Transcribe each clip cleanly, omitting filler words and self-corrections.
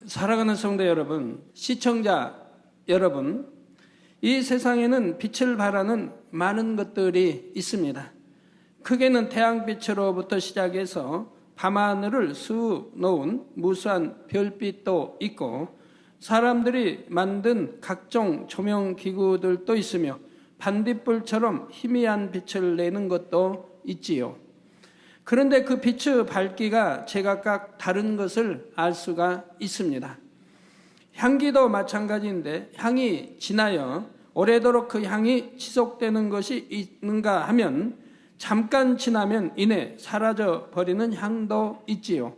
사랑하는 성도 여러분, 시청자 여러분, 이 세상에는 빛을 발하는 많은 것들이 있습니다. 크게는 태양빛으로부터 시작해서 밤하늘을 수놓은 무수한 별빛도 있고, 사람들이 만든 각종 조명기구들도 있으며 반딧불처럼 희미한 빛을 내는 것도 있지요. 그런데 그 빛의 밝기가 제각각 다른 것을 알 수가 있습니다. 향기도 마찬가지인데, 향이 진하여 오래도록 그 향이 지속되는 것이 있는가 하면 잠깐 지나면 이내 사라져 버리는 향도 있지요.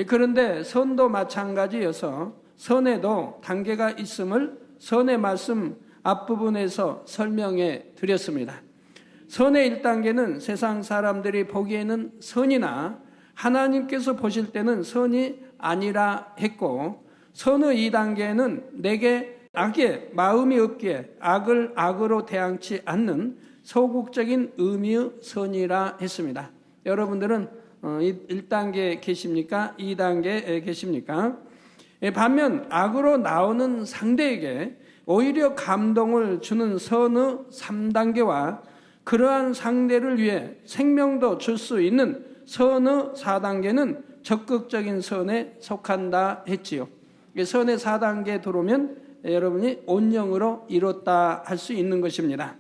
그런데 선도 마찬가지여서 선에도 단계가 있음을 선의 말씀 앞부분에서 설명해 드렸습니다. 선의 1단계는 세상 사람들이 보기에는 선이나 하나님께서 보실 때는 선이 아니라 했고, 선의 2단계는 내게 악의 마음이 없기에 악을 악으로 대항치 않는 소극적인 의미의 선이라 했습니다. 여러분들은 1단계에 계십니까? 2단계에 계십니까? 반면 악으로 나오는 상대에게 오히려 감동을 주는 선의 3단계와 그러한 상대를 위해 생명도 줄 수 있는 선의 4단계는 적극적인 선에 속한다 했지요. 선의 4단계에 들어오면 여러분이 온영으로 이뤘다 할 수 있는 것입니다.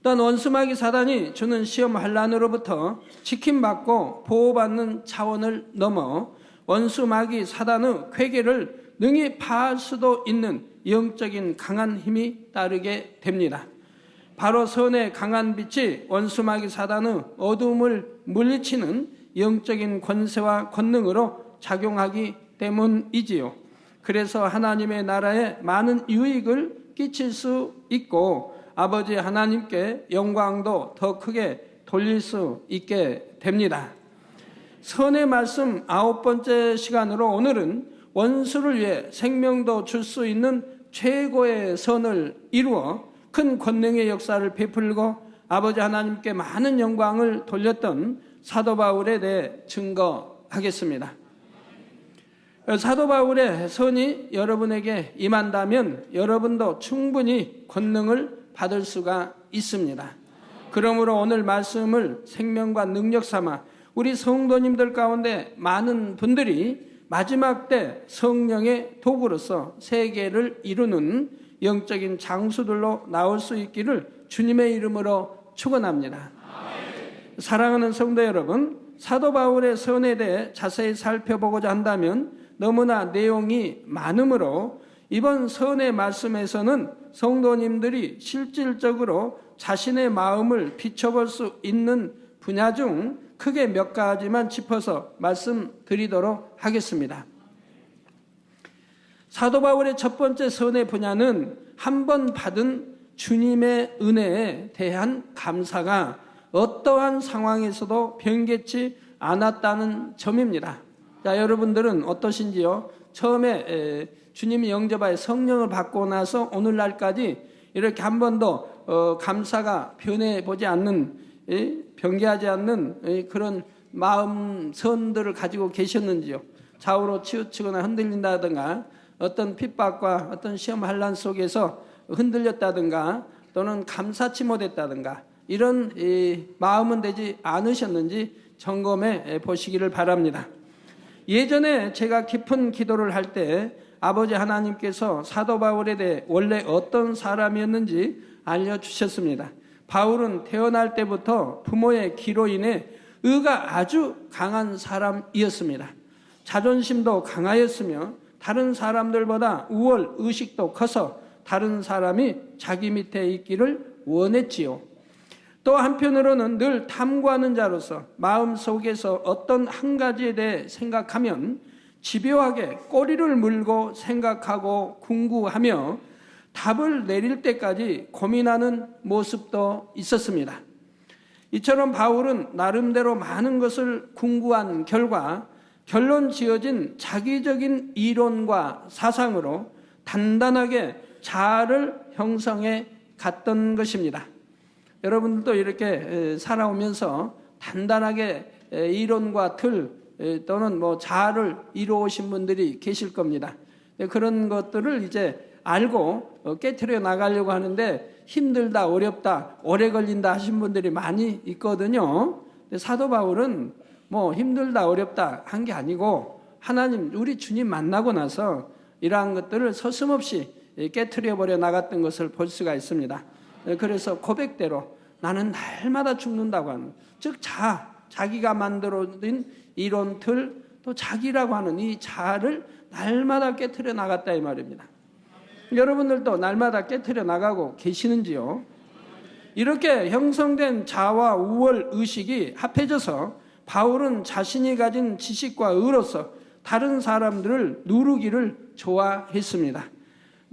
또한 원수마귀 사단이 주는 시험 환난으로부터 지킴받고 보호받는 차원을 넘어 원수마귀 사단의 쾌계를 능히 파할 수도 있는 영적인 강한 힘이 따르게 됩니다. 바로 선의 강한 빛이 원수마귀 사단의 어두움을 물리치는 영적인 권세와 권능으로 작용하기 때문이지요. 그래서 하나님의 나라에 많은 유익을 끼칠 수 있고 아버지 하나님께 영광도 더 크게 돌릴 수 있게 됩니다. 선의 말씀 9번째 시간으로 오늘은 원수를 위해 생명도 줄 수 있는 최고의 선을 이루어 큰 권능의 역사를 베풀고 아버지 하나님께 많은 영광을 돌렸던 사도 바울에 대해 증거하겠습니다. 사도 바울의 선이 여러분에게 임한다면 여러분도 충분히 권능을 받을 수가 있습니다. 그러므로 오늘 말씀을 생명과 능력 삼아 우리 성도님들 가운데 많은 분들이 마지막 때 성령의 도구로서 세계를 이루는 영적인 장수들로 나올 수 있기를 주님의 이름으로 축원합니다. 사랑하는 성도 여러분, 사도 바울의 선에 대해 자세히 살펴보고자 한다면 너무나 내용이 많으므로 이번 선의 말씀에서는 성도님들이 실질적으로 자신의 마음을 비춰볼 수 있는 분야 중 크게 몇 가지만 짚어서 말씀드리도록 하겠습니다. 사도 바울의 첫 번째 선의 분야는 한 번 받은 주님의 은혜에 대한 감사가 어떠한 상황에서도 변개치 않았다는 점입니다. 자, 여러분들은 어떠신지요? 처음에 주님이 영접하여 성령을 받고 나서 오늘날까지 이렇게 한 번도 감사가 변해보지 않는, 변개하지 않는 그런 마음 선들을 가지고 계셨는지요? 좌우로 치우치거나 흔들린다든가 어떤 핍박과 어떤 시험 환난 속에서 흔들렸다든가 또는 감사치 못했다든가 이런 마음은 되지 않으셨는지 점검해 보시기를 바랍니다. 예전에 제가 깊은 기도를 할 때 아버지 하나님께서 사도 바울에 대해 원래 어떤 사람이었는지 알려주셨습니다. 바울은 태어날 때부터 부모의 기로 인해 의가 아주 강한 사람이었습니다. 자존심도 강하였으며 다른 사람들보다 우월 의식도 커서 다른 사람이 자기 밑에 있기를 원했지요. 또 한편으로는 늘 탐구하는 자로서 마음속에서 어떤 한 가지에 대해 생각하면 집요하게 꼬리를 물고 생각하고 궁구하며 답을 내릴 때까지 고민하는 모습도 있었습니다. 이처럼 바울은 나름대로 많은 것을 궁구한 결과 결론 지어진 자기적인 이론과 사상으로 단단하게 자아를 형성해 갔던 것입니다. 여러분들도 이렇게 살아오면서 단단하게 이론과 틀, 또는 뭐 자아를 이루어오신 분들이 계실 겁니다. 그런 것들을 이제 알고 깨트려 나가려고 하는데 힘들다, 어렵다, 오래 걸린다 하신 분들이 많이 있거든요. 사도 바울은 뭐 힘들다, 어렵다 한 게 아니고 하나님, 우리 주님 만나고 나서 이러한 것들을 서슴없이 깨트려 버려 나갔던 것을 볼 수가 있습니다. 그래서 고백대로 나는 날마다 죽는다고 하는, 즉 자기가 만들어진 이론틀, 또 자기라고 하는 이 자아를 날마다 깨트려 나갔다 이 말입니다. 여러분들도 날마다 깨트려 나가고 계시는지요? 이렇게 형성된 자아와 우월 의식이 합해져서 바울은 자신이 가진 지식과 의로서 다른 사람들을 누르기를 좋아했습니다.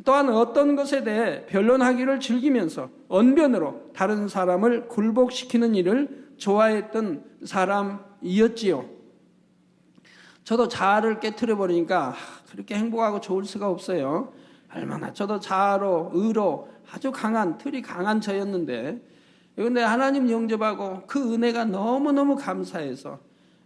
또한 어떤 것에 대해 변론하기를 즐기면서 언변으로 다른 사람을 굴복시키는 일을 좋아했던 사람이었지요. 저도 자아를 깨트려 버리니까 그렇게 행복하고 좋을 수가 없어요. 얼마나 저도 자아로 의로 아주 강한, 틀이 강한 저였는데, 그런데 하나님 영접하고 그 은혜가 너무너무 감사해서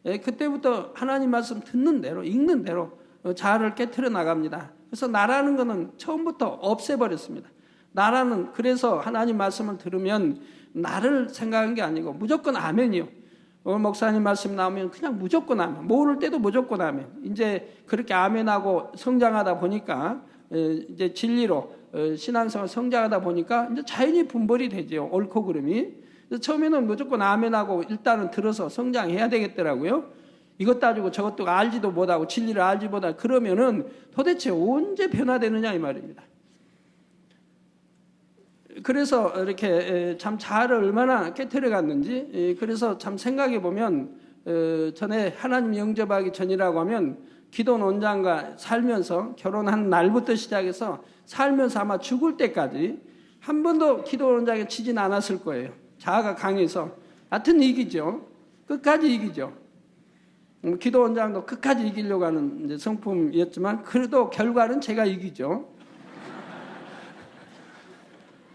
그때부터 하나님 말씀 듣는 대로, 읽는 대로 자아를 깨트려 나갑니다. 그래서 나라는 거는 처음부터 없애버렸습니다. 나라는, 그래서 하나님 말씀을 들으면 나를 생각한 게 아니고 무조건 아멘이요. 목사님 말씀 나오면 그냥 무조건 아멘. 모를 때도 무조건 아멘. 이제 그렇게 아멘하고 성장하다 보니까 이제 진리로 신앙생활 성장하다 보니까 이제 자연히 분별이 되죠. 옳고 그름이. 처음에는 무조건 아멘하고 일단은 들어서 성장해야 되겠더라고요. 이것 따지고 저것도 알지도 못하고 진리를 알지 못하고 그러면은 도대체 언제 변화되느냐 이 말입니다. 그래서 이렇게 참 자아를 얼마나 깨트려 갔는지, 그래서 참 생각해 보면 전에 하나님 영접하기 전이라고 하면 기도 원장과 살면서 결혼한 날부터 시작해서 살면서 아마 죽을 때까지 한 번도 기도 원장에 치진 않았을 거예요. 자아가 강해서. 하여튼 이기죠. 끝까지 이기죠. 기도 원장도 끝까지 이기려고 하는 이제 성품이었지만 그래도 결과는 제가 이기죠.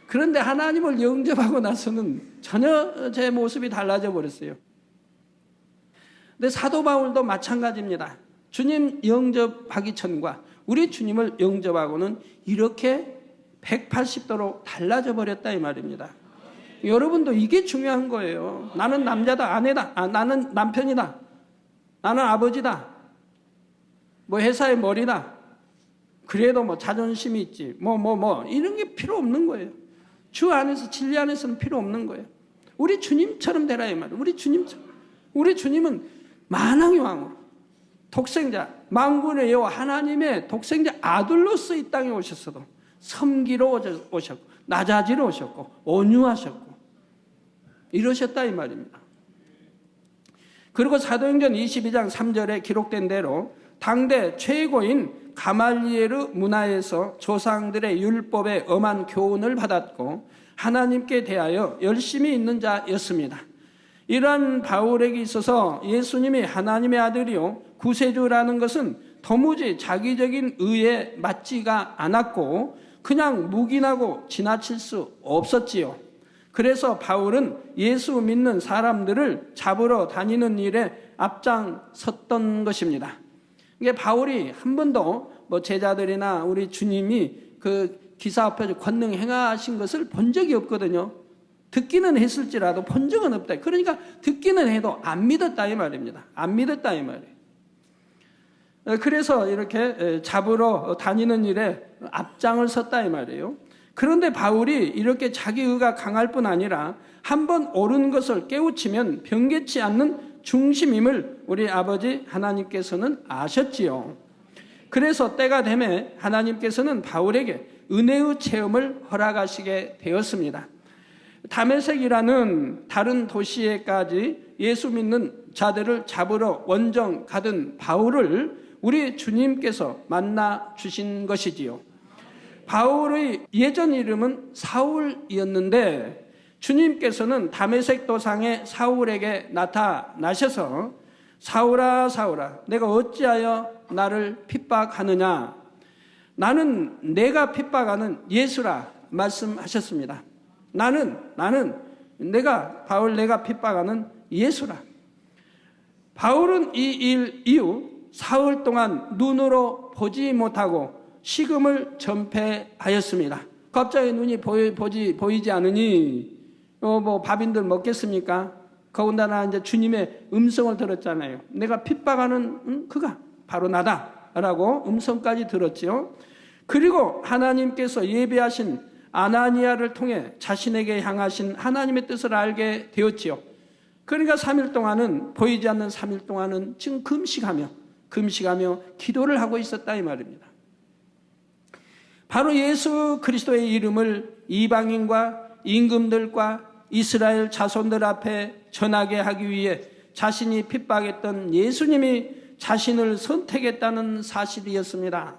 그런데 하나님을 영접하고 나서는 전혀 제 모습이 달라져 버렸어요. 근데 사도 바울도 마찬가지입니다. 주님 영접하기 전과 우리 주님을 영접하고는 이렇게 180도로 달라져 버렸다 이 말입니다. 여러분도 이게 중요한 거예요. 나는 남자다, 아내다, 나는 남편이다, 나는 아버지다, 뭐 회사의 머리다, 그래도 뭐 자존심이 있지, 이런 게 필요 없는 거예요. 주 안에서, 진리 안에서는 필요 없는 거예요. 우리 주님처럼 되라 이 말이에요. 우리 주님처럼. 우리 주님은 만왕의 왕으로 독생자, 만군의 여호와 하나님의 독생자 아들로서 이 땅에 오셨어도 섬기러 오셨고 낮아지러 오셨고 온유하셨고 이러셨다 이 말입니다. 그리고 사도행전 22장 3절에 기록된 대로 당대 최고인 가말리엘 문화에서 조상들의 율법에 엄한 교훈을 받았고 하나님께 대하여 열심히 있는 자였습니다. 이러한 바울에게 있어서 예수님이 하나님의 아들이요 구세주라는 것은 도무지 자기적인 의에 맞지가 않았고 그냥 묵인하고 지나칠 수 없었지요. 그래서 바울은 예수 믿는 사람들을 잡으러 다니는 일에 앞장섰던 것입니다. 이게 바울이 한 번도 뭐 제자들이나 우리 주님이 그 기사 앞에서 권능 행하신 것을 본 적이 없거든요. 듣기는 했을지라도 본 적은 없다. 그러니까 듣기는 해도 안 믿었다 이 말입니다. 안 믿었다 이 말이에요. 그래서 이렇게 잡으러 다니는 일에 앞장을 섰다 이 말이에요. 그런데 바울이 이렇게 자기 의가 강할 뿐 아니라 한번 옳은 것을 깨우치면 변개치 않는 중심임을 우리 아버지 하나님께서는 아셨지요. 그래서 때가 되매 하나님께서는 바울에게 은혜의 체험을 허락하시게 되었습니다. 다메섹이라는 다른 도시에까지 예수 믿는 자들을 잡으러 원정 가던 바울을 우리 주님께서 만나 주신 것이지요. 바울의 예전 이름은 사울이었는데 주님께서는 다메섹 도상의 사울에게 나타나셔서 사울아 사울아 내가 어찌하여 나를 핍박하느냐, 나는 내가 핍박하는 예수라 말씀하셨습니다. 나는 내가 바울 내가 핍박하는 예수라. 바울은 이 일 이후 사흘 동안 눈으로 보지 못하고 식음을 전폐하였습니다. 갑자기 눈이 보이지 않으니 뭐 밥인들 먹겠습니까? 더군다나 이제 주님의 음성을 들었잖아요. 내가 핍박하는 그가 바로 나다라고 음성까지 들었지요. 그리고 하나님께서 예비하신 아나니아를 통해 자신에게 향하신 하나님의 뜻을 알게 되었지요. 그러니까 3일 동안은, 보이지 않는 3일 동안은 지금 금식하며 기도를 하고 있었다 이 말입니다. 바로 예수 그리스도의 이름을 이방인과 임금들과 이스라엘 자손들 앞에 전하게 하기 위해 자신이 핍박했던 예수님이 자신을 선택했다는 사실이었습니다.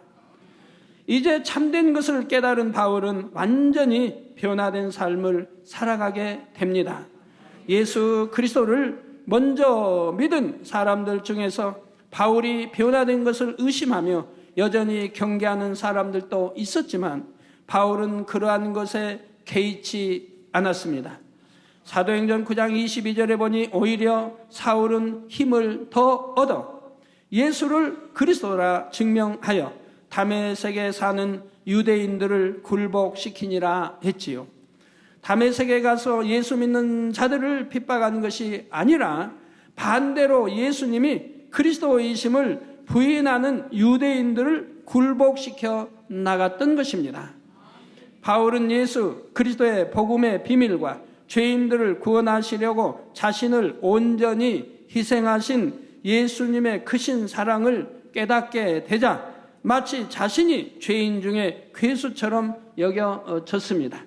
이제 참된 것을 깨달은 바울은 완전히 변화된 삶을 살아가게 됩니다. 예수 그리스도를 먼저 믿은 사람들 중에서 바울이 변화된 것을 의심하며 여전히 경계하는 사람들도 있었지만 바울은 그러한 것에 개의치 않았습니다. 사도행전 9장 22절에 보니 오히려 사울은 힘을 더 얻어 예수를 그리스도라 증명하여 다메섹에 사는 유대인들을 굴복시키니라 했지요. 다메섹에 가서 예수 믿는 자들을 핍박한 것이 아니라 반대로 예수님이 그리스도이심을 부인하는 유대인들을 굴복시켜 나갔던 것입니다. 바울은 예수 그리스도의 복음의 비밀과 죄인들을 구원하시려고 자신을 온전히 희생하신 예수님의 크신 사랑을 깨닫게 되자 마치 자신이 죄인 중에 괴수처럼 여겨졌습니다.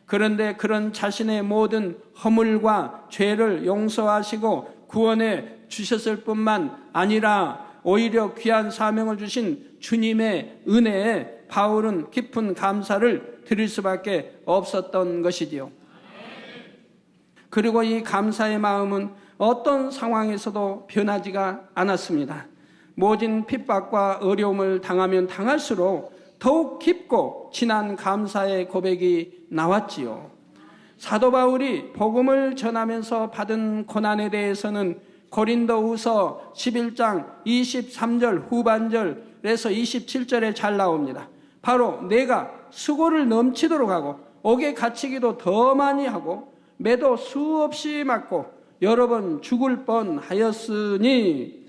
그런데 그런 자신의 모든 허물과 죄를 용서하시고 구원해 주셨을 뿐만 아니라 오히려 귀한 사명을 주신 주님의 은혜에 바울은 깊은 감사를 드릴 수밖에 없었던 것이지요. 그리고 이 감사의 마음은 어떤 상황에서도 변하지가 않았습니다. 모진 핍박과 어려움을 당하면 당할수록 더욱 깊고 진한 감사의 고백이 나왔지요. 사도 바울이 복음을 전하면서 받은 고난에 대해서는 고린도후서 11장 23절 후반절에서 27절에 잘 나옵니다. 바로 내가 수고를 넘치도록 하고 옥에 갇히기도 더 많이 하고 매도 수없이 맞고 여러 번 죽을 뻔하였으니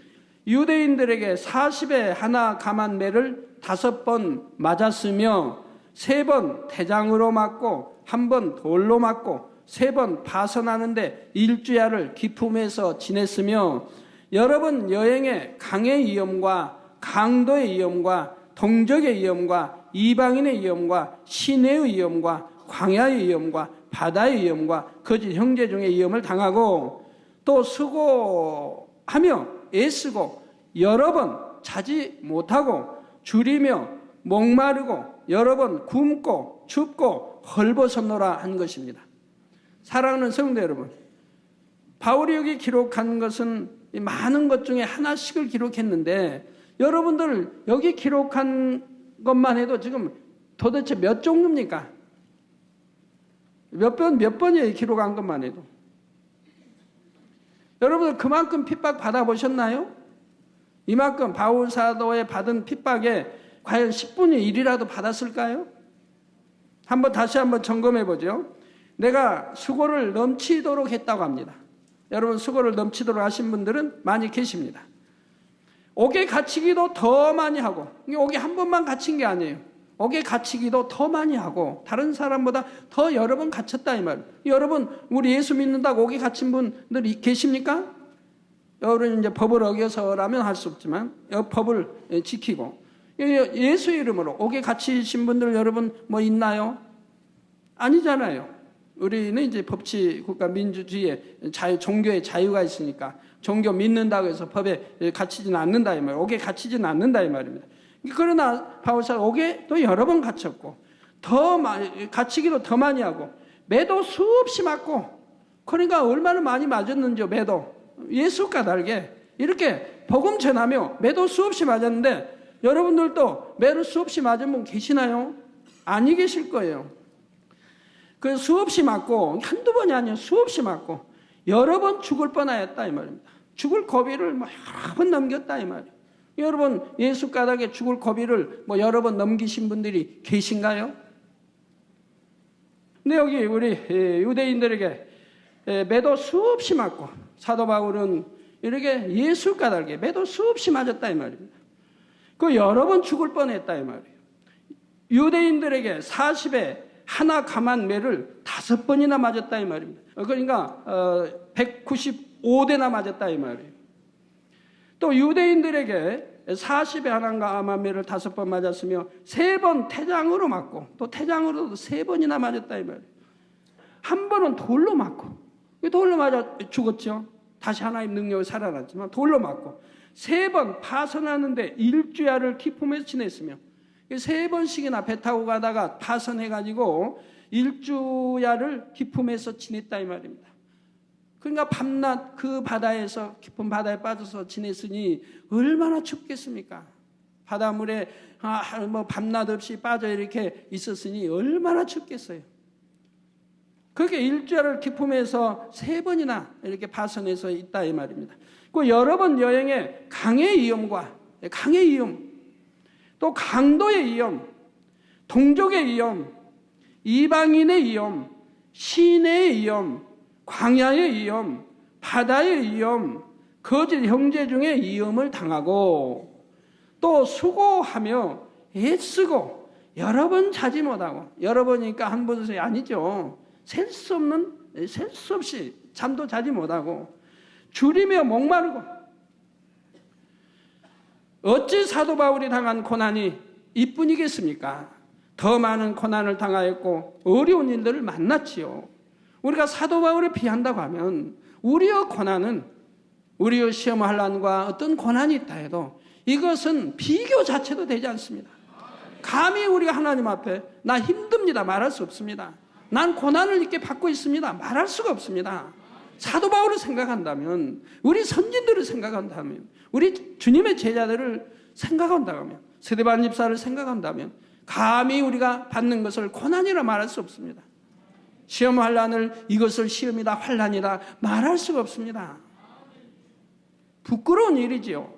유대인들에게 40에 하나 감한 매를 5번 맞았으며 3번 대장으로 맞고 1번 돌로 맞고 3번 파선하는데 일주야를 기품에서 지냈으며 여러 번 여행에 강의 위험과 강도의 위험과 동족의 위험과 이방인의 위험과 시내의 위험과 광야의 위험과 바다의 위험과 거짓 형제 중에 위험을 당하고 또 수고하며 애쓰고 여러 번 자지 못하고 줄이며 목마르고 여러 번 굶고 춥고 헐벗었노라 한 것입니다. 사랑하는 성도 여러분, 바울이 여기 기록한 것은 많은 것 중에 하나씩을 기록했는데 여러분들 여기 기록한 것만 해도 지금 도대체 몇 종류입니까? 몇 번이에요, 기록한 것만 해도. 여러분들 그만큼 핍박 받아보셨나요? 이만큼 바울 사도에 받은 핍박에 과연 10분의 1이라도 받았을까요? 다시 한번 점검해 보죠. 내가 수고를 넘치도록 했다고 합니다. 여러분 수고를 넘치도록 하신 분들은 많이 계십니다. 옥에 갇히기도 더 많이 하고, 옥에 한 번만 갇힌 게 아니에요. 옥에 갇히기도 더 많이 하고 다른 사람보다 더 여러 번 갇혔다 이 말이에요. 여러분 우리 예수 믿는다고 옥에 갇힌 분들이 계십니까? 여러분 이제 법을 어겨서라면 할 수 없지만 법을 지키고 예수 이름으로 옥에 갇히신 분들 여러분 뭐 있나요? 아니잖아요. 우리는 이제 법치 국가 민주주의에 종교의 자유가 있으니까 종교 믿는다고 해서 법에 갇히지는 않는다 이 말이에요. 옥에 갇히지는 않는다 이 말입니다. 그러나 바울사가 옥에 또 여러 번 갇혔고 더 갇히기도 더 많이 하고 매도 수없이 맞고, 그러니까 얼마나 많이 맞았는지요. 매도 예수 까닭에 이렇게 복음 전하며 매도 수없이 맞았는데 여러분들도 매도 수없이 맞은 분 계시나요? 아니 계실 거예요. 수없이 맞고 한두 번이 아니에요. 수없이 맞고 여러 번 죽을 뻔하였다 이 말입니다. 죽을 고비를 뭐 여러 번 넘겼다 이 말이에요. 여러분 예수 까닭에 죽을 고비를 뭐 여러 번 넘기신 분들이 계신가요? 근데 여기 우리 유대인들에게 매도 수없이 맞고 사도 바울은 이렇게 예수 까닭에 매도 수없이 맞았다 이 말입니다. 그 여러 번 죽을 뻔했다 이 말이에요. 유대인들에게 40에 하나 감한 매를 5번이나 맞았다 이 말입니다. 그러니까 195대나 맞았다 이 말이에요. 또 유대인들에게 40에 하나 감한 매를 5번 맞았으며 3번 태장으로 맞고 또 태장으로도 3번이나 맞았다 이 말이에요. 한 번은 돌로 맞고 돌로 맞아 죽었죠. 다시 하나님 능력을 살아났지만 돌로 맞고 3번 파선하는데 일주야를 기품에서 지냈으며 3번씩이나 배 타고 가다가 파선해가지고 일주야를 기품에서 지냈다 이 말입니다. 그러니까 밤낮 그 바다에서 깊은 바다에 빠져서 지냈으니 얼마나 춥겠습니까? 바닷물에 뭐 밤낮 없이 빠져 이렇게 있었으니 얼마나 춥겠어요. 그렇게 일주야를 기품에서 3번이나 이렇게 파선해서 있다 이 말입니다. 그 여러 번 여행에 강의 위험과 강의 위험, 또 강도의 위험, 동족의 위험, 이방인의 위험, 시내의 위험, 광야의 위험, 바다의 위험, 거짓 형제 중에 위험을 당하고 또 수고하며 애쓰고 여러 번 자지 못하고 여러 번이니까 한 번이 아니죠. 셀 수 없이 잠도 자지 못하고 줄이며 목마르고 어찌 사도 바울이 당한 고난이 이뿐이겠습니까? 더 많은 고난을 당하였고 어려운 일들을 만났지요. 우리가 사도 바울에 비한다고 하면 우리의 고난은 우리의 시험 환난과 어떤 고난이 있다 해도 이것은 비교 자체도 되지 않습니다. 감히 우리가 하나님 앞에 나 힘듭니다 말할 수 없습니다. 난 고난을 이렇게 받고 있습니다 말할 수가 없습니다. 사도 바울을 생각한다면, 우리 선진들을 생각한다면, 우리 주님의 제자들을 생각한다면, 스데반 집사를 생각한다면 감히 우리가 받는 것을 고난이라 말할 수 없습니다. 시험 환난을 이것을 시험이다 환난이다 말할 수가 없습니다. 부끄러운 일이지요.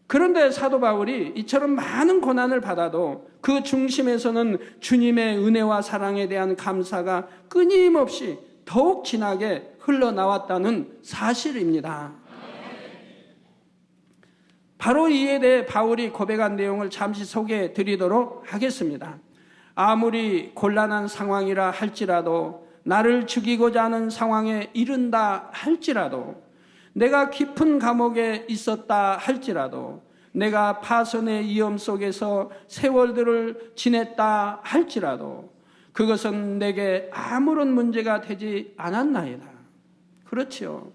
그런데 사도 바울이 이처럼 많은 고난을 받아도 그 중심에서는 주님의 은혜와 사랑에 대한 감사가 끊임없이 더욱 진하게 흘러나왔다는 사실입니다. 바로 이에 대해 바울이 고백한 내용을 잠시 소개해 드리도록 하겠습니다. 아무리 곤란한 상황이라 할지라도, 나를 죽이고자 하는 상황에 이른다 할지라도, 내가 깊은 감옥에 있었다 할지라도, 내가 파선의 위험 속에서 세월들을 지냈다 할지라도 그것은 내게 아무런 문제가 되지 않았나이다. 그렇지요.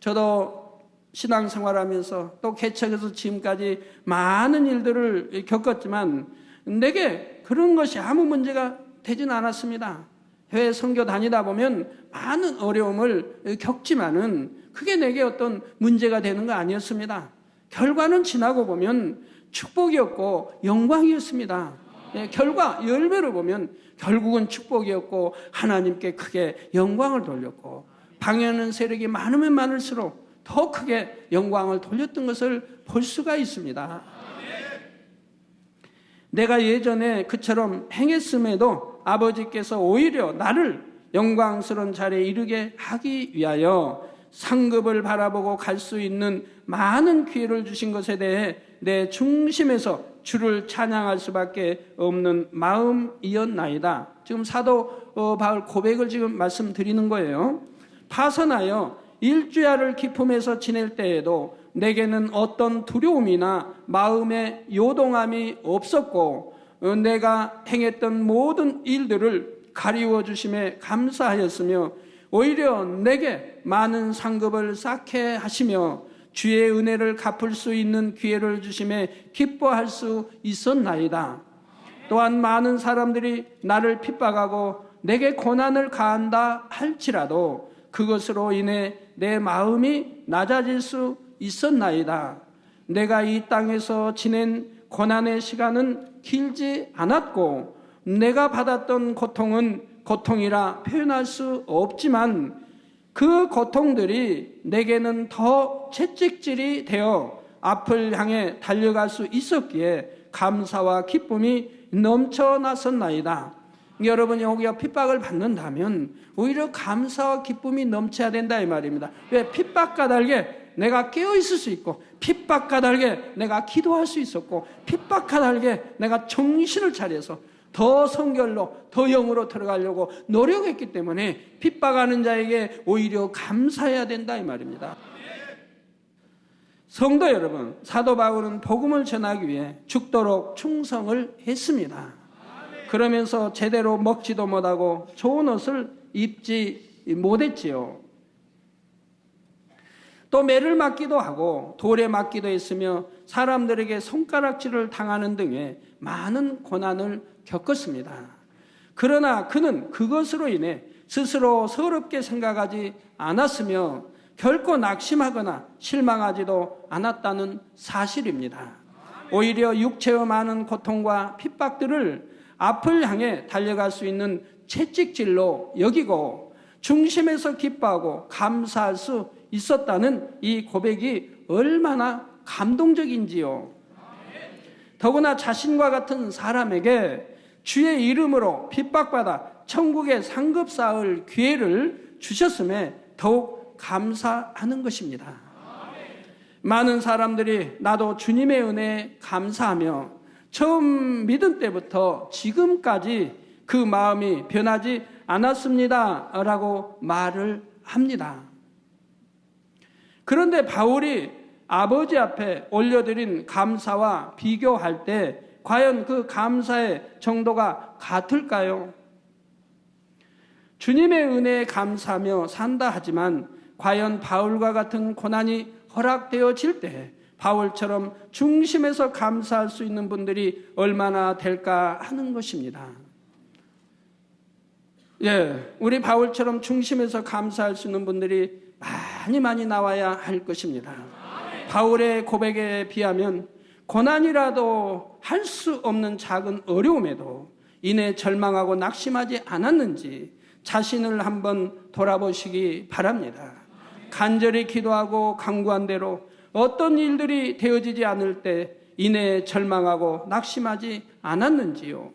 저도 신앙생활하면서 또 개척에서 지금까지 많은 일들을 겪었지만 내게 그런 것이 아무 문제가 되진 않았습니다. 해외 선교 다니다 보면 많은 어려움을 겪지만은 그게 내게 어떤 문제가 되는 거 아니었습니다. 결과는 지나고 보면 축복이었고 영광이었습니다. 결과 열매로 보면 결국은 축복이었고 하나님께 크게 영광을 돌렸고 방해하는 세력이 많으면 많을수록 더 크게 영광을 돌렸던 것을 볼 수가 있습니다. 내가 예전에 그처럼 행했음에도 아버지께서 오히려 나를 영광스러운 자리에 이르게 하기 위하여 상급을 바라보고 갈 수 있는 많은 기회를 주신 것에 대해 내 중심에서 주를 찬양할 수밖에 없는 마음이었나이다. 지금 사도 바울 고백을 지금 말씀드리는 거예요. 파선하여 일주야를 기품에서 지낼 때에도 내게는 어떤 두려움이나 마음의 요동함이 없었고 내가 행했던 모든 일들을 가리워 주심에 감사하였으며 오히려 내게 많은 상급을 쌓게 하시며 주의 은혜를 갚을 수 있는 기회를 주심에 기뻐할 수 있었나이다. 또한 많은 사람들이 나를 핍박하고 내게 고난을 가한다 할지라도 그것으로 인해 내 마음이 낮아질 수 있었나이다. 내가 이 땅에서 지낸 고난의 시간은 길지 않았고 내가 받았던 고통은 고통이라 표현할 수 없지만 그 고통들이 내게는 더 채찍질이 되어 앞을 향해 달려갈 수 있었기에 감사와 기쁨이 넘쳐났었나이다. 여러분이 오히려 핍박을 받는다면 오히려 감사와 기쁨이 넘쳐야 된다 이 말입니다. 왜? 핍박 까닭에 내가 깨어있을 수 있고, 핍박 까닭에 내가 기도할 수 있었고, 핍박 까닭에 내가 정신을 차려서 더 성결로, 더 영으로 들어가려고 노력했기 때문에 핍박하는 자에게 오히려 감사해야 된다 이 말입니다. 성도 여러분, 사도 바울은 복음을 전하기 위해 죽도록 충성을 했습니다. 그러면서 제대로 먹지도 못하고 좋은 옷을 입지 못했지요. 또 매를 맞기도 하고 돌에 맞기도 했으며 사람들에게 손가락질을 당하는 등의 많은 고난을 겪었습니다. 그러나 그는 그것으로 인해 스스로 서럽게 생각하지 않았으며 결코 낙심하거나 실망하지도 않았다는 사실입니다. 오히려 육체의 많은 고통과 핍박들을 앞을 향해 달려갈 수 있는 채찍질로 여기고 중심에서 기뻐하고 감사할 수 있었다는 이 고백이 얼마나 감동적인지요. 더구나 자신과 같은 사람에게 주의 이름으로 핍박받아 천국에 상급 쌓을 기회를 주셨음에 더욱 감사하는 것입니다. 많은 사람들이 나도 주님의 은혜에 감사하며 처음 믿은 때부터 지금까지 그 마음이 변하지 않았습니다 라고 말을 합니다. 그런데 바울이 아버지 앞에 올려드린 감사와 비교할 때 과연 그 감사의 정도가 같을까요? 주님의 은혜에 감사하며 산다 하지만 과연 바울과 같은 고난이 허락되어질 때 바울처럼 중심에서 감사할 수 있는 분들이 얼마나 될까 하는 것입니다. 우리 바울처럼 중심에서 감사할 수 있는 분들이 많이 나와야 할 것입니다. 바울의 고백에 비하면 고난이라도 할 수 없는 작은 어려움에도 이내 절망하고 낙심하지 않았는지 자신을 한번 돌아보시기 바랍니다. 간절히 기도하고 간구한 대로 어떤 일들이 되어지지 않을 때 이내 절망하고 낙심하지 않았는지요.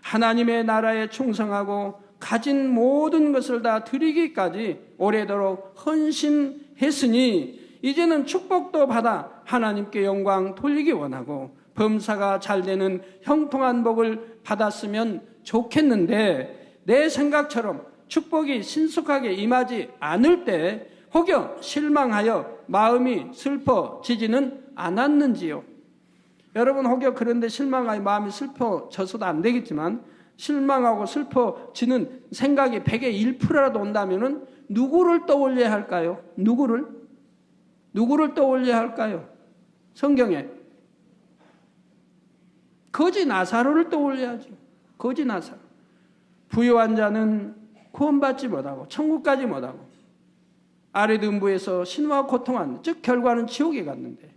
하나님의 나라에 충성하고 가진 모든 것을 다 드리기까지 오래도록 헌신했으니 이제는 축복도 받아 하나님께 영광 돌리기 원하고 범사가 잘 되는 형통한 복을 받았으면 좋겠는데 내 생각처럼 축복이 신속하게 임하지 않을 때 혹여 실망하여 마음이 슬퍼지지는 않았는지요. 여러분 혹여 그런데 실망하여 마음이 슬퍼져서도 안 되겠지만 실망하고 슬퍼지는 생각이 100의 1%라도 온다면은 누구를 떠올려야 할까요? 누구를 떠올려야 할까요? 성경에 거지 나사로를 떠올려야죠. 거지 나사로. 부유한 자는 구원받지 못하고 천국까지 못하고 아래등부에서 신과 고통한, 즉 결과는 지옥에 갔는데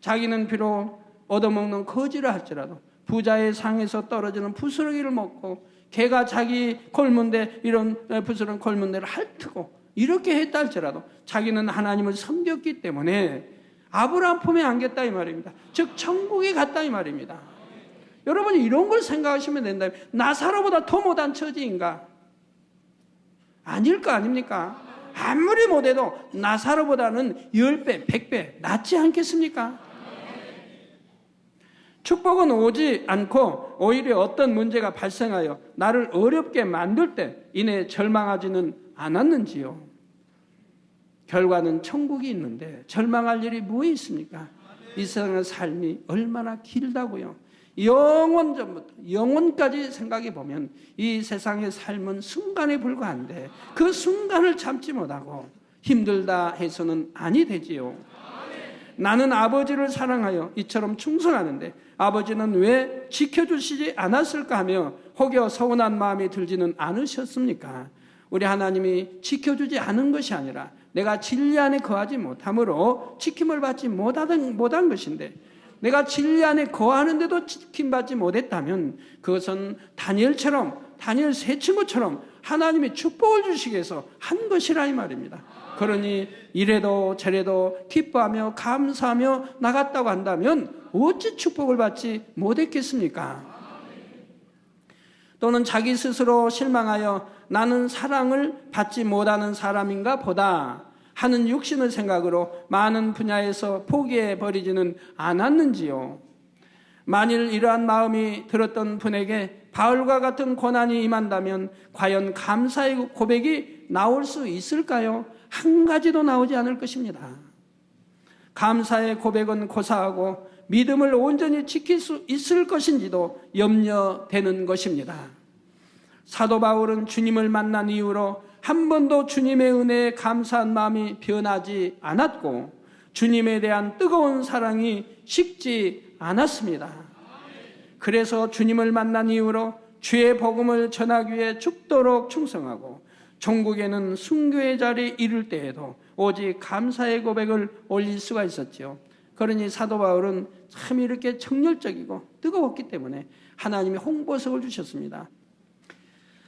자기는 비록 얻어먹는 거지를 할지라도 부자의 상에서 떨어지는 부스러기를 먹고 개가 자기 골문대 이런 부스러운 골문대를 핥고 이렇게 했다 할지라도 자기는 하나님을 섬겼기 때문에 아브라함 품에 안겼다 이 말입니다. 즉 천국에 갔다 이 말입니다. 여러분이 이런 걸 생각하시면 된다면 나사로보다 더 못한 처지인가? 아닐 거 아닙니까? 아무리 못해도 나사로보다는 10배, 100배 낫지 않겠습니까? 축복은 오지 않고 오히려 어떤 문제가 발생하여 나를 어렵게 만들 때 이내 절망하지는 않았는지요. 결과는 천국이 있는데 절망할 일이 뭐에 있습니까? 이 세상의 삶이 얼마나 길다고요. 영원 전부터 영원까지 생각해 보면 이 세상의 삶은 순간에 불과한데 그 순간을 참지 못하고 힘들다 해서는 아니 되지요. 나는 아버지를 사랑하여 이처럼 충성하는데 아버지는 왜 지켜주시지 않았을까 하며 혹여 서운한 마음이 들지는 않으셨습니까? 우리 하나님이 지켜주지 않은 것이 아니라 내가 진리 안에 거하지 못함으로 지킴을 받지 못한 것인데 내가 진리 안에 거하는데도 지킴받지 못했다면 그것은 다니엘처럼 다니엘 세 친구처럼 하나님이 축복을 주시기 위해서 한 것이라 이 말입니다. 그러니 이래도 저래도 기뻐하며 감사하며 나갔다고 한다면 어찌 축복을 받지 못했겠습니까? 또는 자기 스스로 실망하여 나는 사랑을 받지 못하는 사람인가 보다 하는 육신의 생각으로 많은 분야에서 포기해버리지는 않았는지요? 만일 이러한 마음이 들었던 분에게 바울과 같은 고난이 임한다면 과연 감사의 고백이 나올 수 있을까요? 한 가지도 나오지 않을 것입니다. 감사의 고백은 고사하고 믿음을 온전히 지킬 수 있을 것인지도 염려되는 것입니다. 사도 바울은 주님을 만난 이후로 한 번도 주님의 은혜에 감사한 마음이 변하지 않았고 주님에 대한 뜨거운 사랑이 식지 않았습니다. 그래서 주님을 만난 이후로 주의 복음을 전하기 위해 죽도록 충성하고 종국에는 순교의 자리에 이를 때에도 오직 감사의 고백을 올릴 수가 있었지요. 그러니 사도 바울은 참 이렇게 정열적이고 뜨거웠기 때문에 하나님이 홍보석을 주셨습니다.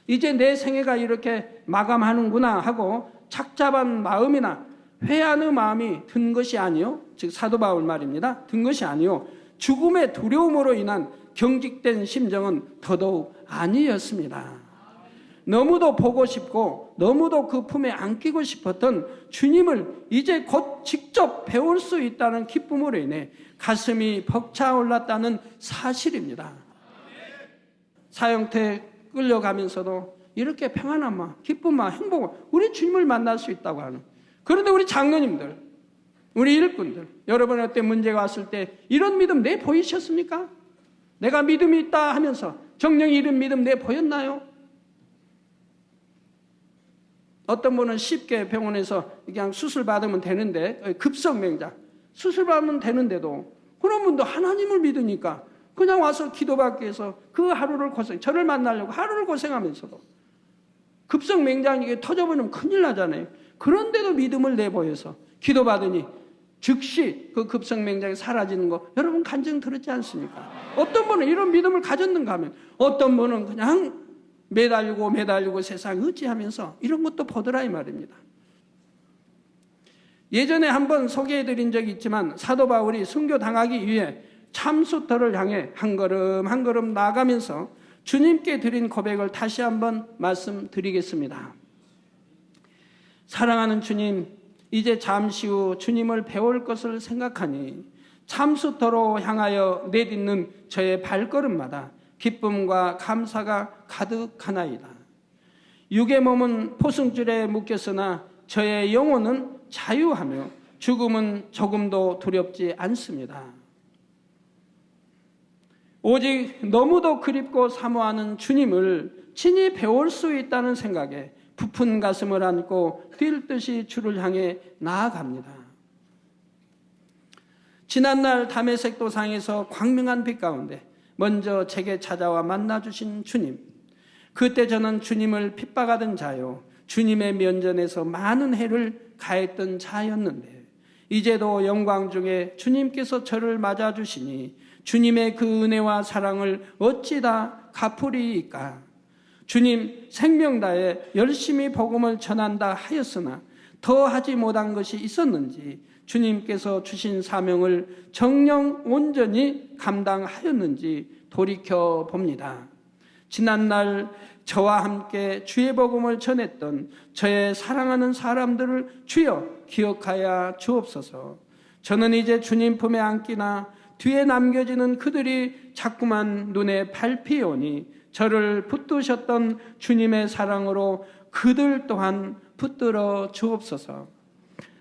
이제 내 생애가 이렇게 마감하는구나 하고 착잡한 마음이나 회한의 마음이 든 것이 아니요, 즉 사도 바울 말입니다. 든 것이 아니요, 죽음의 두려움으로 인한 경직된 심정은 더더욱 아니었습니다. 너무도 보고 싶고 너무도 그 품에 안기고 싶었던 주님을 이제 곧 직접 배울 수 있다는 기쁨으로 인해 가슴이 벅차올랐다는 사실입니다. 사형태 끌려가면서도 이렇게 평안한 마음, 기쁜 마음, 행복을 우리 주님을 만날 수 있다고 하는. 그런데 우리 장로님들, 우리 일꾼들, 여러분한테 문제가 왔을 때 이런 믿음 내 보이셨습니까? 내가 믿음이 있다 하면서 정령이 이런 믿음 내 보였나요? 어떤 분은 쉽게 병원에서 그냥 수술 받으면 되는데, 급성맹장 수술 받으면 되는데도 그런 분도 하나님을 믿으니까 그냥 와서 기도받기 위해서 그 하루를 저를 만나려고 하루를 고생하면서도 급성맹장이 터져버리면 큰일 나잖아요. 그런데도 믿음을 내보여서 기도받으니 즉시 그 급성맹장이 사라지는 거 여러분 간증 들었지 않습니까? 어떤 분은 이런 믿음을 가졌는가 하면 어떤 분은 그냥 매달리고 세상 어찌하면서 이런 것도 보더라 이 말입니다. 예전에 한번 소개해드린 적이 있지만 사도 바울이 순교당하기 위해 참수터를 향해 한 걸음 한 걸음 나아가면서 주님께 드린 고백을 다시 한번 말씀드리겠습니다. 사랑하는 주님, 이제 잠시 후 주님을 배울 것을 생각하니 참수터로 향하여 내딛는 저의 발걸음마다 기쁨과 감사가 가득하나이다. 육의 몸은 포승줄에 묶였으나 저의 영혼은 자유하며 죽음은 조금도 두렵지 않습니다. 오직 너무도 그립고 사모하는 주님을 친히 배울 수 있다는 생각에 부푼 가슴을 안고 뛸 듯이 주를 향해 나아갑니다. 지난날 다메섹 도상에서 광명한 빛 가운데 먼저 제게 찾아와 만나주신 주님, 그때 저는 주님을 핍박하던 자요, 주님의 면전에서 많은 해를 가했던 자였는데 이제도 영광 중에 주님께서 저를 맞아주시니 주님의 그 은혜와 사랑을 어찌 다 갚으리이까. 주님 생명 다해 열심히 복음을 전한다 하였으나 더 하지 못한 것이 있었는지 주님께서 주신 사명을 정녕 온전히 감당하였는지 돌이켜 봅니다. 지난날 저와 함께 주의 복음을 전했던 저의 사랑하는 사람들을 주여 기억하여 주옵소서. 저는 이제 주님 품에 안기나 뒤에 남겨지는 그들이 자꾸만 눈에 밟히오니 저를 붙드셨던 주님의 사랑으로 그들 또한 붙들어 주옵소서.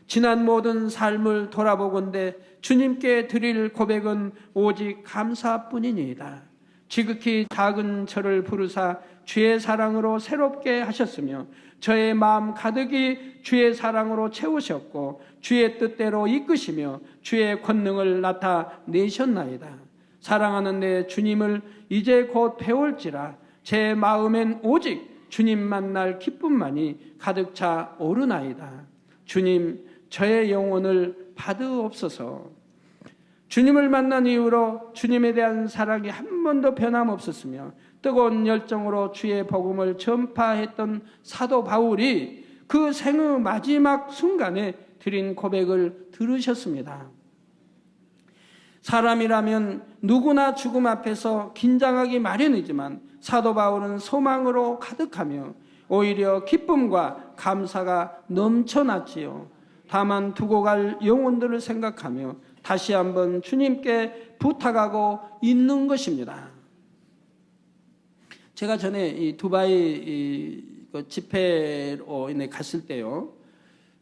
지난 모든 삶을 돌아보건대 주님께 드릴 고백은 오직 감사뿐이니이다. 지극히 작은 저를 부르사 주의 사랑으로 새롭게 하셨으며 저의 마음 가득이 주의 사랑으로 채우셨고 주의 뜻대로 이끄시며 주의 권능을 나타내셨나이다. 사랑하는 내 주님을 이제 곧 배울지라 제 마음엔 오직 주님 만날 기쁨만이 가득 차 오르나이다. 주님, 저의 영혼을 받으옵소서. 주님을 만난 이후로 주님에 대한 사랑이 한 번도 변함없었으며 뜨거운 열정으로 주의 복음을 전파했던 사도 바울이 그 생의 마지막 순간에 드린 고백을 들으셨습니다. 사람이라면 누구나 죽음 앞에서 긴장하기 마련이지만 사도 바울은 소망으로 가득하며 오히려 기쁨과 감사가 넘쳐났지요. 다만 두고 갈 영혼들을 생각하며 다시 한번 주님께 부탁하고 있는 것입니다. 제가 전에 이 두바이 집회로 갔을 때요,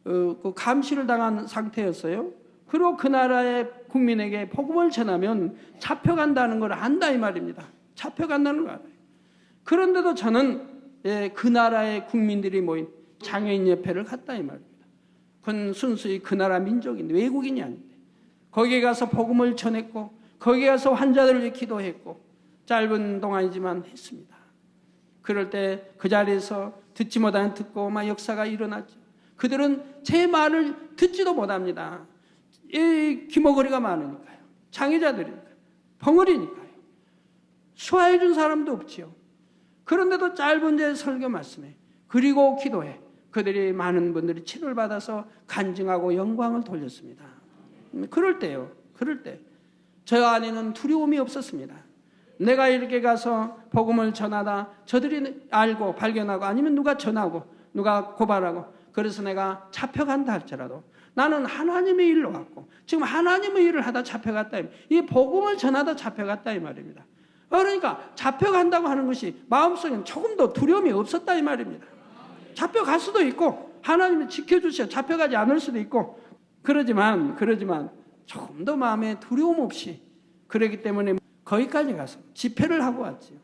그 감시를 당한 상태였어요. 그리고 그 나라의 국민에게 복음을 전하면 잡혀간다는 걸 안다 이 말입니다. 잡혀간다는 걸 알아요. 그런데도 저는 그 나라의 국민들이 모인 장애인 협회를 갔다 이 말입니다. 그건 순수히 그 나라 민족인데, 외국인이 아닌데 거기에 가서 복음을 전했고 거기에 가서 환자들을 위해 기도했고 짧은 동안이지만 했습니다. 그럴 때 그 자리에서 듣지 못하는 듣고 막 역사가 일어났죠. 그들은 제 말을 듣지도 못합니다. 이 귀머거리가 많으니까요. 장애자들이니까요. 벙어리니까요. 수화해 준 사람도 없지요. 그런데도 짧은 제 설교 말씀에 그리고 기도해 그들이 많은 분들이 치료를 받아서 간증하고 영광을 돌렸습니다. 그럴 때요. 그럴 때 저 안에는 두려움이 없었습니다. 내가 이렇게 가서 복음을 전하다 저들이 알고 발견하고 아니면 누가 전하고 누가 고발하고 그래서 내가 잡혀간다 할지라도 나는 하나님의 일로 왔고 지금 하나님의 일을 하다 잡혀갔다. 이 복음을 전하다 잡혀갔다 이 말입니다. 그러니까 잡혀간다고 하는 것이 마음속에는 조금 더 두려움이 없었다 이 말입니다. 잡혀갈 수도 있고 하나님이 지켜주셔 잡혀가지 않을 수도 있고 그러지만 조금 더 마음에 두려움 없이 그러기 때문에 거기까지 가서 집회를 하고 왔지요.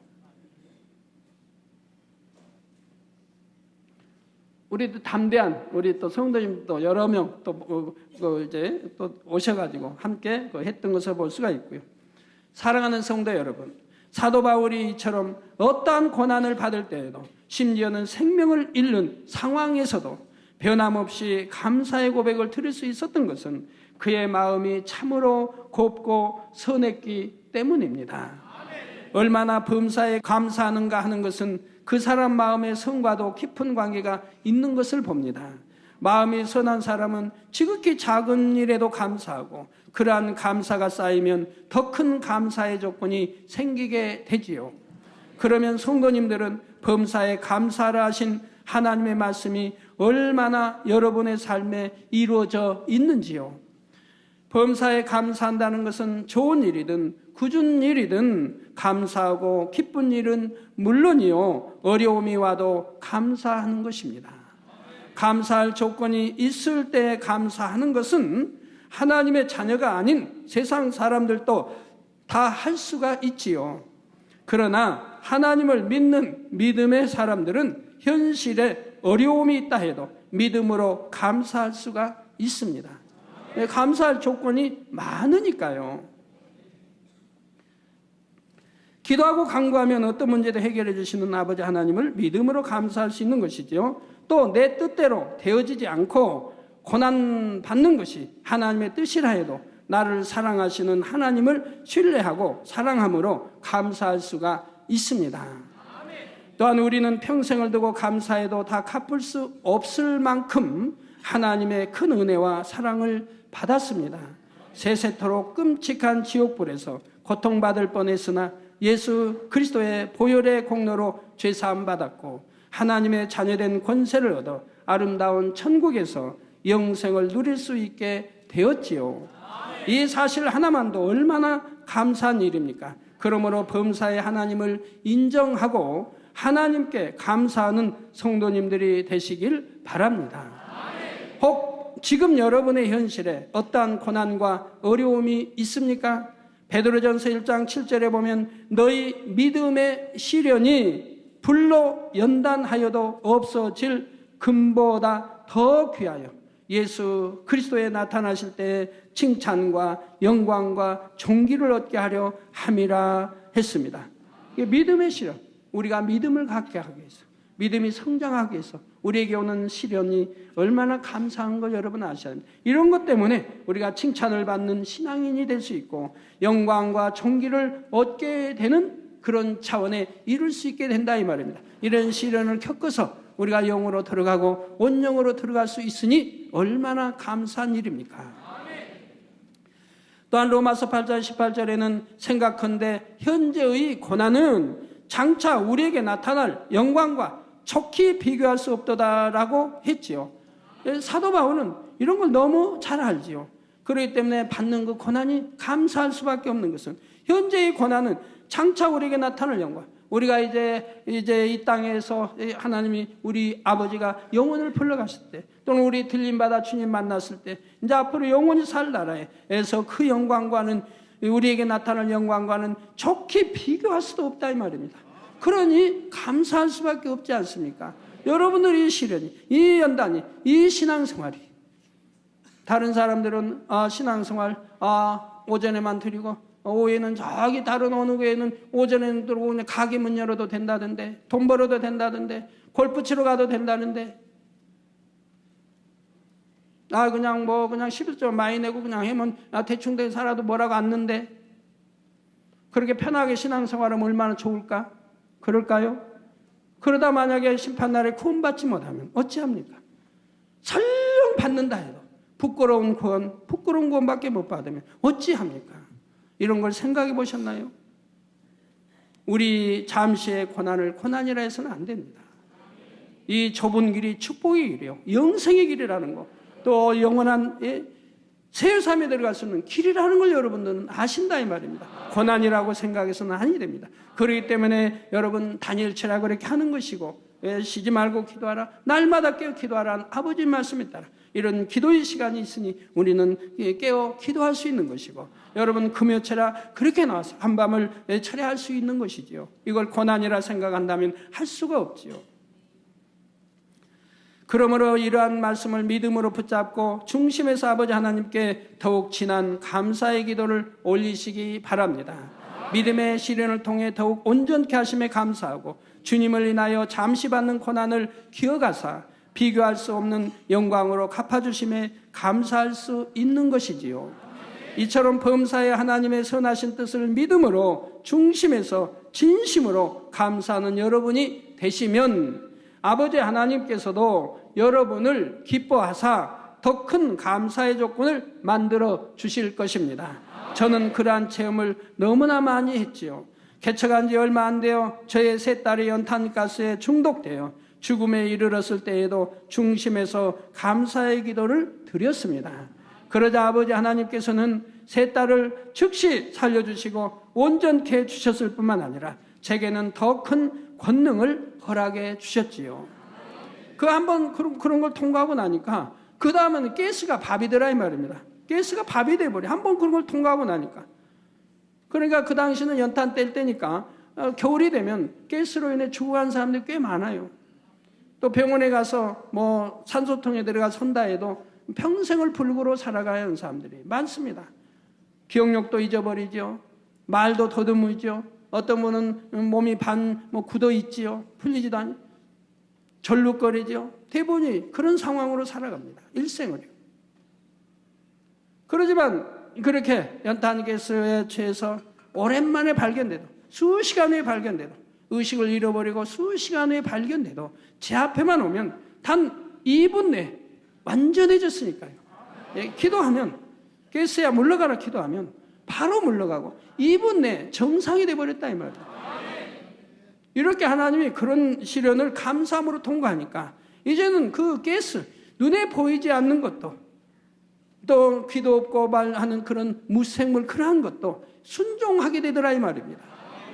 우리도 담대한 우리 또 성도님도 여러 명 또 이제 또 오셔가지고 함께 했던 것을 볼 수가 있고요. 사랑하는 성도 여러분, 사도 바울이 이처럼 어떠한 고난을 받을 때에도 심지어는 생명을 잃는 상황에서도 변함없이 감사의 고백을 들을 수 있었던 것은 그의 마음이 참으로 곱고 선했기 때문입니다. 얼마나 범사에 감사하는가 하는 것은 그 사람 마음의 성과도 깊은 관계가 있는 것을 봅니다. 마음이 선한 사람은 지극히 작은 일에도 감사하고 그러한 감사가 쌓이면 더 큰 감사의 조건이 생기게 되지요. 그러면 성도님들은 범사에 감사를 하신 하나님의 말씀이 얼마나 여러분의 삶에 이루어져 있는지요. 범사에 감사한다는 것은 좋은 일이든 굳은 일이든 감사하고 기쁜 일은 물론이요 어려움이 와도 감사하는 것입니다. 감사할 조건이 있을 때 감사하는 것은 하나님의 자녀가 아닌 세상 사람들도 다 할 수가 있지요. 그러나 하나님을 믿는 믿음의 사람들은 현실에 어려움이 있다 해도 믿음으로 감사할 수가 있습니다. 감사할 조건이 많으니까요. 기도하고 간구하면 어떤 문제도 해결해 주시는 아버지 하나님을 믿음으로 감사할 수 있는 것이죠. 또 내 뜻대로 되어지지 않고 고난 받는 것이 하나님의 뜻이라 해도 나를 사랑하시는 하나님을 신뢰하고 사랑함으로 감사할 수가 있습니다. 또한 우리는 평생을 두고 감사해도 다 갚을 수 없을 만큼 하나님의 큰 은혜와 사랑을 받았습니다. 세세토록 끔찍한 지옥불에서 고통받을 뻔했으나 예수 그리스도의 보혈의 공로로 죄사함 받았고 하나님의 자녀된 권세를 얻어 아름다운 천국에서 영생을 누릴 수 있게 되었지요. 이 사실 하나만도 얼마나 감사한 일입니까? 그러므로 범사의 하나님을 인정하고 하나님께 감사하는 성도님들이 되시길 바랍니다. 혹 지금 여러분의 현실에 어떠한 고난과 어려움이 있습니까? 베드로전서 1장 7절에 보면 너희 믿음의 시련이 불로 연단하여도 없어질 금보다 더 귀하여 예수 그리스도에 나타나실 때 칭찬과 영광과 존귀를 얻게 하려 함이라 했습니다. 이게 믿음의 시련, 우리가 믿음을 갖게 하기 위해서, 믿음이 성장하기 위해서 우리에게 오는 시련이 얼마나 감사한 걸 여러분 아셔야 합니다. 이런 것 때문에 우리가 칭찬을 받는 신앙인이 될 수 있고 영광과 존귀를 얻게 되는 그런 차원에 이룰 수 있게 된다 이 말입니다. 이런 시련을 겪어서 우리가 영으로 들어가고 온영으로 들어갈 수 있으니 얼마나 감사한 일입니까? 또한 로마서 8장 18절에는 생각컨대 현재의 고난은 장차 우리에게 나타날 영광과 척히 비교할 수 없도다라고 했지요. 사도 바울은 이런 걸 너무 잘 알지요. 그렇기 때문에 받는 그 고난이 감사할 수밖에 없는 것은 현재의 고난은 장차 우리에게 나타날 영광. 우리가 이제 이 땅에서 하나님이 우리 아버지가 영혼을 불러갔을 때 또는 우리 들림받아 주님 만났을 때 이제 앞으로 영원히 살 나라에서 그 영광과는 우리에게 나타날 영광과는 좋게 비교할 수도 없다 이 말입니다. 그러니 감사할 수밖에 없지 않습니까? 여러분들이 이 시련이, 이 연단이, 이 신앙생활이 다른 사람들은 신앙생활 오전에만 드리고 오후에는 저기 다른 어느 교회는 오전에는 들어오고 그냥 가게 문 열어도 된다던데 돈 벌어도 된다던데 골프 치러 가도 된다는데 그냥 11조 많이 내고 그냥 하면 대충 살아도 뭐라고 않는데 그렇게 편하게 신앙생활하면 얼마나 좋을까? 그럴까요? 그러다 만약에 심판날에 구원받지 못하면 어찌합니까? 설령 받는다 해도 부끄러운 구원밖에 못 받으면 어찌합니까? 이런 걸 생각해 보셨나요? 우리 잠시의 고난을 고난이라 해서는 안 됩니다. 이 좁은 길이 축복의 길이요. 영생의 길이라는 거. 또 영원한 새 삶에 들어갈 수 있는 길이라는 걸 여러분들은 아신다 이 말입니다. 고난이라고 생각해서는 아니 됩니다. 그렇기 때문에 여러분 다니엘처럼 그렇게 하는 것이고 쉬지 말고 기도하라. 날마다 깨어 기도하라는 아버지 말씀에 따라 이런 기도의 시간이 있으니 우리는 깨어 기도할 수 있는 것이고 여러분 금요체라 그렇게 나와서 한밤을 철회할 수 있는 것이지요. 이걸 고난이라 생각한다면 할 수가 없지요. 그러므로 이러한 말씀을 믿음으로 붙잡고 중심에서 아버지 하나님께 더욱 진한 감사의 기도를 올리시기 바랍니다. 믿음의 시련을 통해 더욱 온전케 하심에 감사하고 주님을 인하여 잠시 받는 고난을 기억하사 비교할 수 없는 영광으로 갚아주심에 감사할 수 있는 것이지요. 이처럼 범사에 하나님의 선하신 뜻을 믿음으로 중심에서 진심으로 감사하는 여러분이 되시면 아버지 하나님께서도 여러분을 기뻐하사 더 큰 감사의 조건을 만들어 주실 것입니다. 저는 그러한 체험을 너무나 많이 했지요. 개척한 지 얼마 안 되어 저의 세 딸이 연탄가스에 중독되어 죽음에 이르렀을 때에도 중심에서 감사의 기도를 드렸습니다. 그러자 아버지 하나님께서는 세 딸을 즉시 살려주시고 온전케 해주셨을 뿐만 아니라 제게는 더 큰 권능을 허락해 주셨지요. 한번 그런 걸 통과하고 나니까 그 다음에는 가스가 밥이 되라 이 말입니다. 가스가 밥이 돼버려. 한번 그런 걸 통과하고 나니까. 그러니까 그 당시는 연탄 뗄 때니까 겨울이 되면 가스로 인해 죽어간 사람들이 꽤 많아요. 또 병원에 가서 산소통에 들어가 선다 해도 평생을 불구로 살아가야 하는 사람들이 많습니다. 기억력도 잊어버리죠. 말도 더듬이죠. 어떤 분은 몸이 굳어 있지요. 풀리지도 않아요. 절룩거리죠. 대부분이 그런 상황으로 살아갑니다. 일생을요. 그러지만 그렇게 연탄가스에 취해서 오랜만에 발견돼도 수시간 후에 발견돼도 의식을 잃어버리고 수시간 후에 발견돼도 제 앞에만 오면 단 2분 내에 완전해졌으니까요. 기도하면 가스야 물러가라 기도하면 바로 물러가고 2분 내에 정상이 돼버렸다 이 말이에요. 이렇게 하나님이 그런 시련을 감사함으로 통과하니까 이제는 그 가스 눈에 보이지 않는 것도 또 귀도 없고 말하는 그런 무생물 그러한 것도 순종하게 되더라 이 말입니다.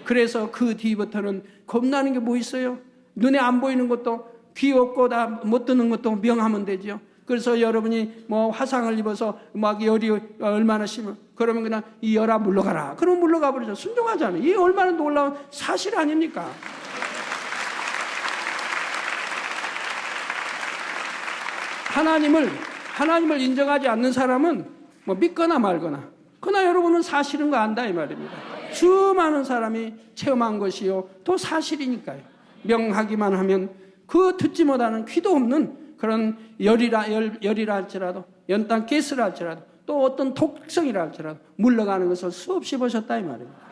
그래서 그 뒤부터는 겁나는 게 뭐 있어요? 눈에 안 보이는 것도 귀 없고 다 못 듣는 것도 명하면 되죠. 그래서 여러분이 화상을 입어서 열이 얼마나 심해 그러면 그냥 이 열아 물러가라. 그럼 물러가 버리죠. 순종하잖아요. 이게 얼마나 놀라운 사실 아닙니까? 하나님을 인정하지 않는 사람은 믿거나 말거나 그러나 여러분은 사실인 거 안다 이 말입니다. 수많은 사람이 체험한 것이요 또 사실이니까요. 명하기만 하면 그 듣지 못하는 귀도 없는 그런 열이라 할지라도 연탄 가스라 할지라도 또 어떤 독성이라 할지라도 물러가는 것을 수없이 보셨다 이 말입니다.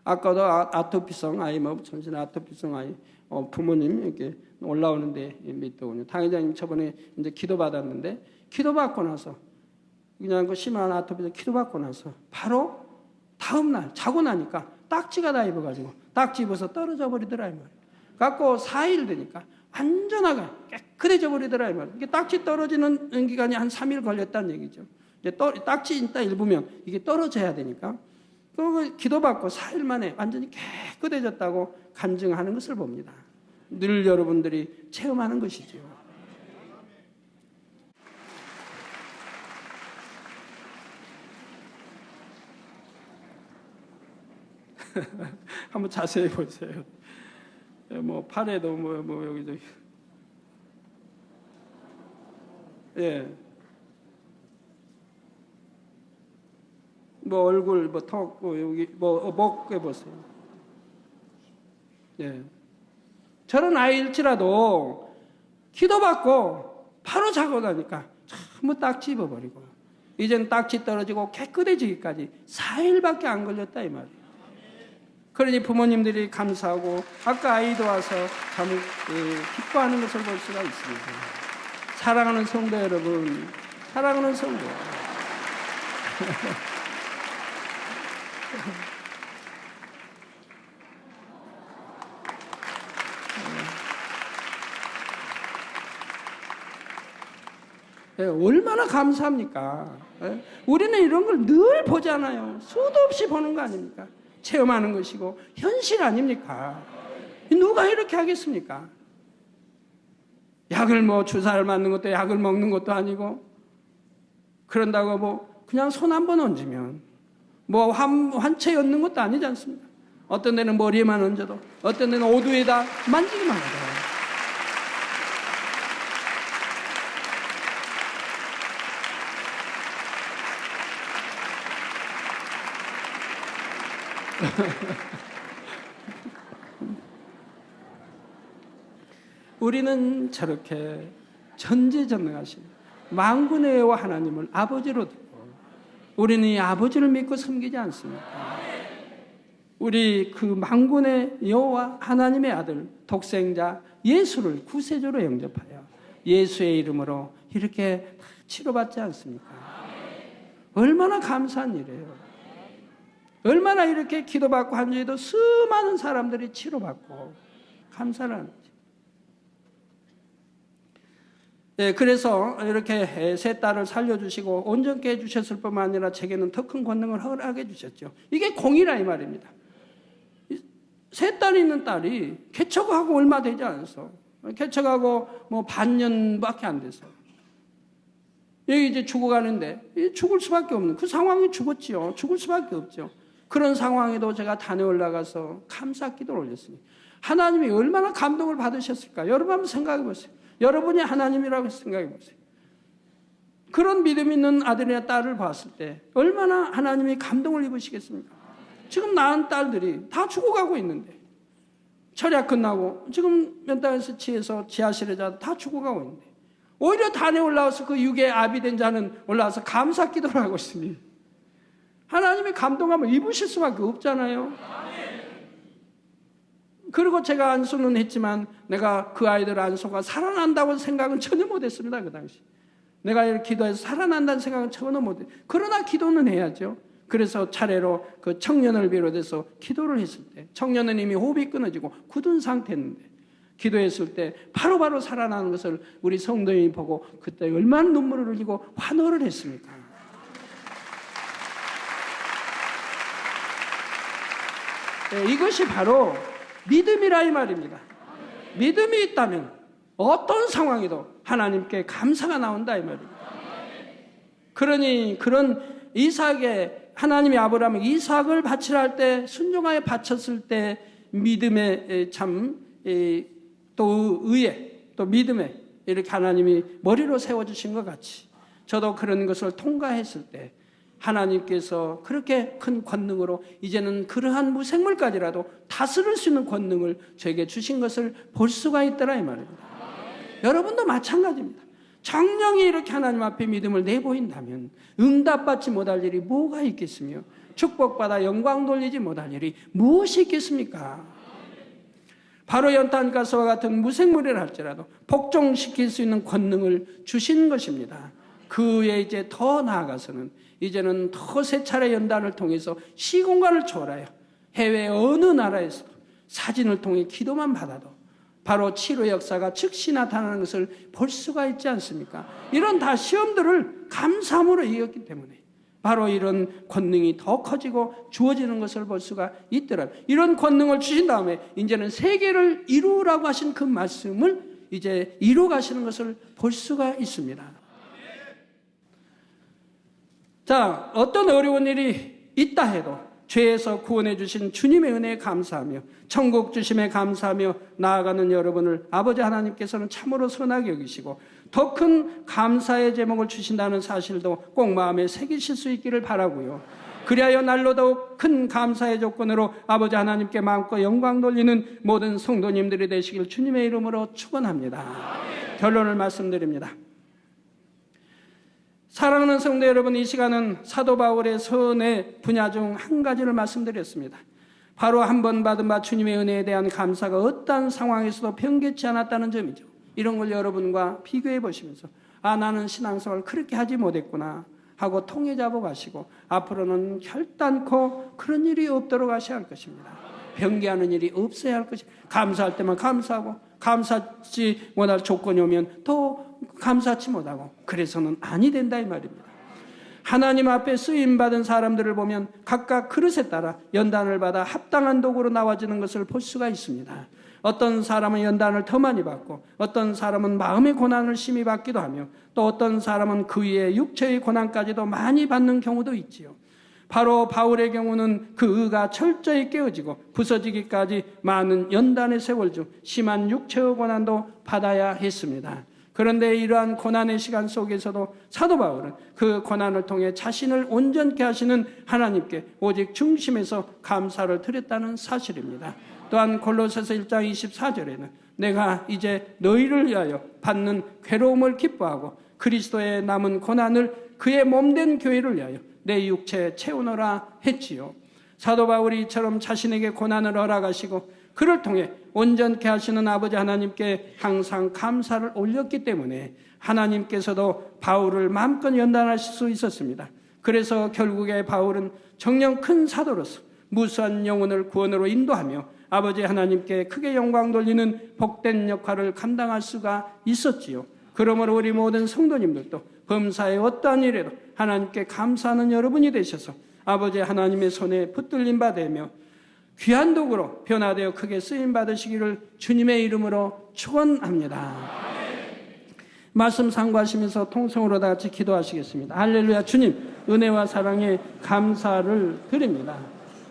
아까도 아토피성 아이, 뭐 전신 아토피성 아이 부모님 이렇게 올라오는데 믿더군요. 당회장님 저번에 이제 기도받았는데 기도받고 나서 그냥 그 심한 아토피성 기도받고 나서 바로 다음날 자고 나니까 딱지가 다 입어가지고 딱지 입어서 떨어져 버리더라 이 말이에요. 갖고 4일 되니까 완전하게 깨끗해져 버리더라 이 말이에요. 이게 딱지 떨어지는 기간이 한 3일 걸렸다는 얘기죠. 이제 딱지 있다 입으면 이게 떨어져야 되니까 그 기도받고 4일 만에 완전히 깨끗해졌다고 간증하는 것을 봅니다. 늘 여러분들이 체험하는 것이죠. 한번 자세히 보세요. 뭐 팔에도 뭐 여기저기 예. 뭐 얼굴 뭐 턱 뭐 여기 뭐 목에 보세요. 예. 저런 아이일지라도 기도받고 바로 자고 나니까 전부 딱지 입어버리고 이젠 딱지 떨어지고 깨끗해지기까지 4일밖에 안 걸렸다 이 말이에요. 그러니 부모님들이 감사하고 아까 아이도 와서 참 기뻐하는 것을 볼 수가 있습니다. 사랑하는 성도 여러분, 사랑하는 성도. 얼마나 감사합니까? 우리는 이런 걸 늘 보잖아요. 수도 없이 보는 거 아닙니까? 체험하는 것이고 현실 아닙니까? 누가 이렇게 하겠습니까? 약을 뭐 주사를 맞는 것도 약을 먹는 것도 아니고 그런다고 뭐 그냥 손 한 번 얹으면 뭐 환채 얹는 것도 아니지 않습니까? 어떤 데는 머리에만 얹어도 어떤 데는 오두에다 만지기만 하죠. 우리는 저렇게 전지전능하신 만군의 여호와 하나님을 아버지로 듣고 우리는 이 아버지를 믿고 섬기지 않습니까? 우리 그 만군의 여호와 하나님의 아들 독생자 예수를 구세주로 영접하여 예수의 이름으로 이렇게 치료받지 않습니까? 얼마나 감사한 일이에요. 얼마나 이렇게 기도받고 한 주에도 수많은 사람들이 치료받고 감사를 하는 거죠. 네, 그래서 이렇게 세 딸을 살려주시고 온전케 해주셨을 뿐만 아니라 제게는 더 큰 권능을 허락해 주셨죠. 이게 공이라 이 말입니다. 세 딸이 있는 딸이 개척하고 얼마 되지 않아서 개척하고 뭐 반년밖에 안 돼서 여기 이제 죽어가는데 죽을 수밖에 없는 그 상황이 죽었지요. 죽을 수밖에 없죠. 그런 상황에도 제가 단에 올라가서 감사 기도를 올렸으니 하나님이 얼마나 감동을 받으셨을까? 여러분 한번 생각해 보세요. 여러분이 하나님이라고 생각해 보세요. 그런 믿음 있는 아들이나 딸을 봤을 때 얼마나 하나님이 감동을 입으시겠습니까? 지금 낳은 딸들이 다 죽어가고 있는데 철야 끝나고 지금 멘탈에서 취해서 지하실에 자 다 죽어가고 있는데 오히려 단에 올라와서 그 육에 아비 된 자는 올라와서 감사 기도를 하고 있습니다. 하나님의 감동함을 입으실 수밖에 없잖아요. 그리고 제가 안수는 했지만 내가 그 아이들 안수가 살아난다고 생각은 전혀 못했습니다. 그 당시 내가 이렇게 기도해서 살아난다는 생각은 전혀 못했어요. 그러나 기도는 해야죠. 그래서 차례로 그 청년을 비롯해서 기도를 했을 때 청년은 이미 호흡이 끊어지고 굳은 상태였는데 기도했을 때 바로바로 살아나는 것을 우리 성도님이 보고 그때 얼마나 눈물을 흘리고 환호를 했습니까? 네, 이것이 바로 믿음이라 이 말입니다. 믿음이 있다면 어떤 상황에도 하나님께 감사가 나온다 이 말입니다. 그러니 그런 이삭의 하나님이 아브라함에게 이삭을 바치라 할 때 순종하여 바쳤을 때 믿음에 참 또 의에 또 믿음에 이렇게 하나님이 머리로 세워주신 것 같이 저도 그런 것을 통과했을 때 하나님께서 그렇게 큰 권능으로 이제는 그러한 무생물까지라도 다스릴 수 있는 권능을 저에게 주신 것을 볼 수가 있더라 이 말입니다. 여러분도 마찬가지입니다. 정령이 이렇게 하나님 앞에 믿음을 내보인다면 응답받지 못할 일이 뭐가 있겠으며 축복받아 영광 돌리지 못할 일이 무엇이 있겠습니까? 바로 연탄가스와 같은 무생물이라 할지라도 복종시킬 수 있는 권능을 주신 것입니다. 그에 이제 더 나아가서는 이제는 더 세 차례 연단을 통해서 시공간을 초월하여 해외 어느 나라에서도 사진을 통해 기도만 받아도 바로 치료 역사가 즉시 나타나는 것을 볼 수가 있지 않습니까? 이런 다 시험들을 감사함으로 이겼기 때문에 바로 이런 권능이 더 커지고 주어지는 것을 볼 수가 있더라고요. 이런 권능을 주신 다음에 이제는 세계를 이루라고 하신 그 말씀을 이제 이루 가시는 것을 볼 수가 있습니다. 자, 어떤 어려운 일이 있다 해도 죄에서 구원해 주신 주님의 은혜에 감사하며 천국 주심에 감사하며 나아가는 여러분을 아버지 하나님께서는 참으로 선하게 여기시고 더 큰 감사의 제목을 주신다는 사실도 꼭 마음에 새기실 수 있기를 바라고요. 그리하여 날로 더욱 큰 감사의 조건으로 아버지 하나님께 마음껏 영광 돌리는 모든 성도님들이 되시길 주님의 이름으로 축원합니다. 결론을 말씀드립니다. 사랑하는 성도 여러분, 이 시간은 사도 바울의 선의 분야 중 한 가지를 말씀드렸습니다. 바로 한 번 받은 바 주님의 은혜에 대한 감사가 어떠한 상황에서도 변개치 않았다는 점이죠. 이런 걸 여러분과 비교해 보시면서 나는 신앙생활을 그렇게 하지 못했구나 하고 통해 잡아 가시고 앞으로는 결단코 그런 일이 없도록 하셔야 할 것입니다. 변개하는 일이 없어야 할 것입니다. 감사할 때만 감사하고 감사치 못할 조건이 오면 또 감사치 못하고 그래서는 아니 된다 이 말입니다. 하나님 앞에 쓰임받은 사람들을 보면 각각 그릇에 따라 연단을 받아 합당한 도구로 나와지는 것을 볼 수가 있습니다. 어떤 사람은 연단을 더 많이 받고 어떤 사람은 마음의 고난을 심히 받기도 하며 또 어떤 사람은 그 위에 육체의 고난까지도 많이 받는 경우도 있지요. 바로 바울의 경우는 그 의가 철저히 깨어지고 부서지기까지 많은 연단의 세월 중 심한 육체의 고난도 받아야 했습니다. 그런데 이러한 고난의 시간 속에서도 사도 바울은 그 고난을 통해 자신을 온전케 하시는 하나님께 오직 중심에서 감사를 드렸다는 사실입니다. 또한 골로새서 1장 24절에는 내가 이제 너희를 위하여 받는 괴로움을 기뻐하고 그리스도의 남은 고난을 그의 몸된 교회를 위하여 내 육체에 채우노라 했지요. 사도 바울이 이처럼 자신에게 고난을 허락하시고 그를 통해 온전케 하시는 아버지 하나님께 항상 감사를 올렸기 때문에 하나님께서도 바울을 마음껏 연단하실 수 있었습니다. 그래서 결국에 바울은 정녕 큰 사도로서 무수한 영혼을 구원으로 인도하며 아버지 하나님께 크게 영광 돌리는 복된 역할을 감당할 수가 있었지요. 그러므로 우리 모든 성도님들도 범사의 어떠한 일에도 하나님께 감사하는 여러분이 되셔서 아버지 하나님의 손에 붙들림 받으며 귀한 도구로 변화되어 크게 쓰임 받으시기를 주님의 이름으로 축원합니다. 말씀 상고하시면서 통성으로 다 같이 기도하시겠습니다. 할렐루야. 주님 은혜와 사랑에 감사를 드립니다.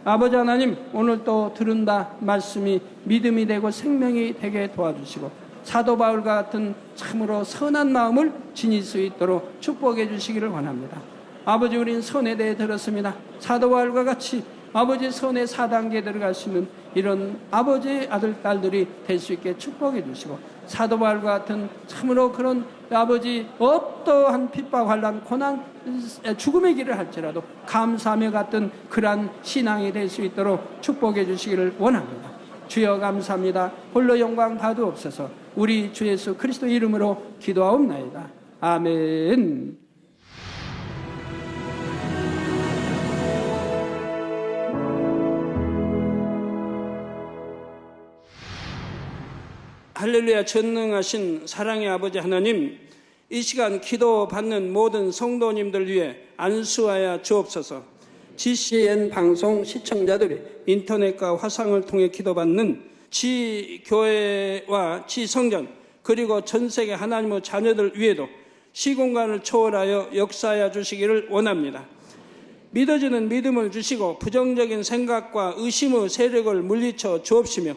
아버지 하나님, 오늘 또 들은 바 말씀이 믿음이 되고 생명이 되게 도와주시고 사도 바울과 같은 참으로 선한 마음을 지닐 수 있도록 축복해 주시기를 원합니다. 아버지, 우린 선에 대해 들었습니다. 사도 바울과 같이 아버지 선의 4단계에 들어갈 수 있는 이런 아버지 아들 딸들이 될 수 있게 축복해 주시고 사도 바울과 같은 참으로 그런 아버지 어떠한 핍박, 환난, 고난, 죽음의 길을 할지라도 감사하며 같은 그러한 신앙이 될 수 있도록 축복해 주시기를 원합니다. 주여 감사합니다. 홀로 영광 받으옵소서. 우리 주 예수 그리스도 이름으로 기도하옵나이다. 아멘. 할렐루야. 전능하신 사랑의 아버지 하나님, 이 시간 기도받는 모든 성도님들 위해 안수하여 주옵소서. GCN 방송 시청자들이 인터넷과 화상을 통해 기도받는 지교회와 지성전 그리고 전세계 하나님의 자녀들 위에도 시공간을 초월하여 역사하여 주시기를 원합니다. 믿어지는 믿음을 주시고 부정적인 생각과 의심의 세력을 물리쳐 주옵시며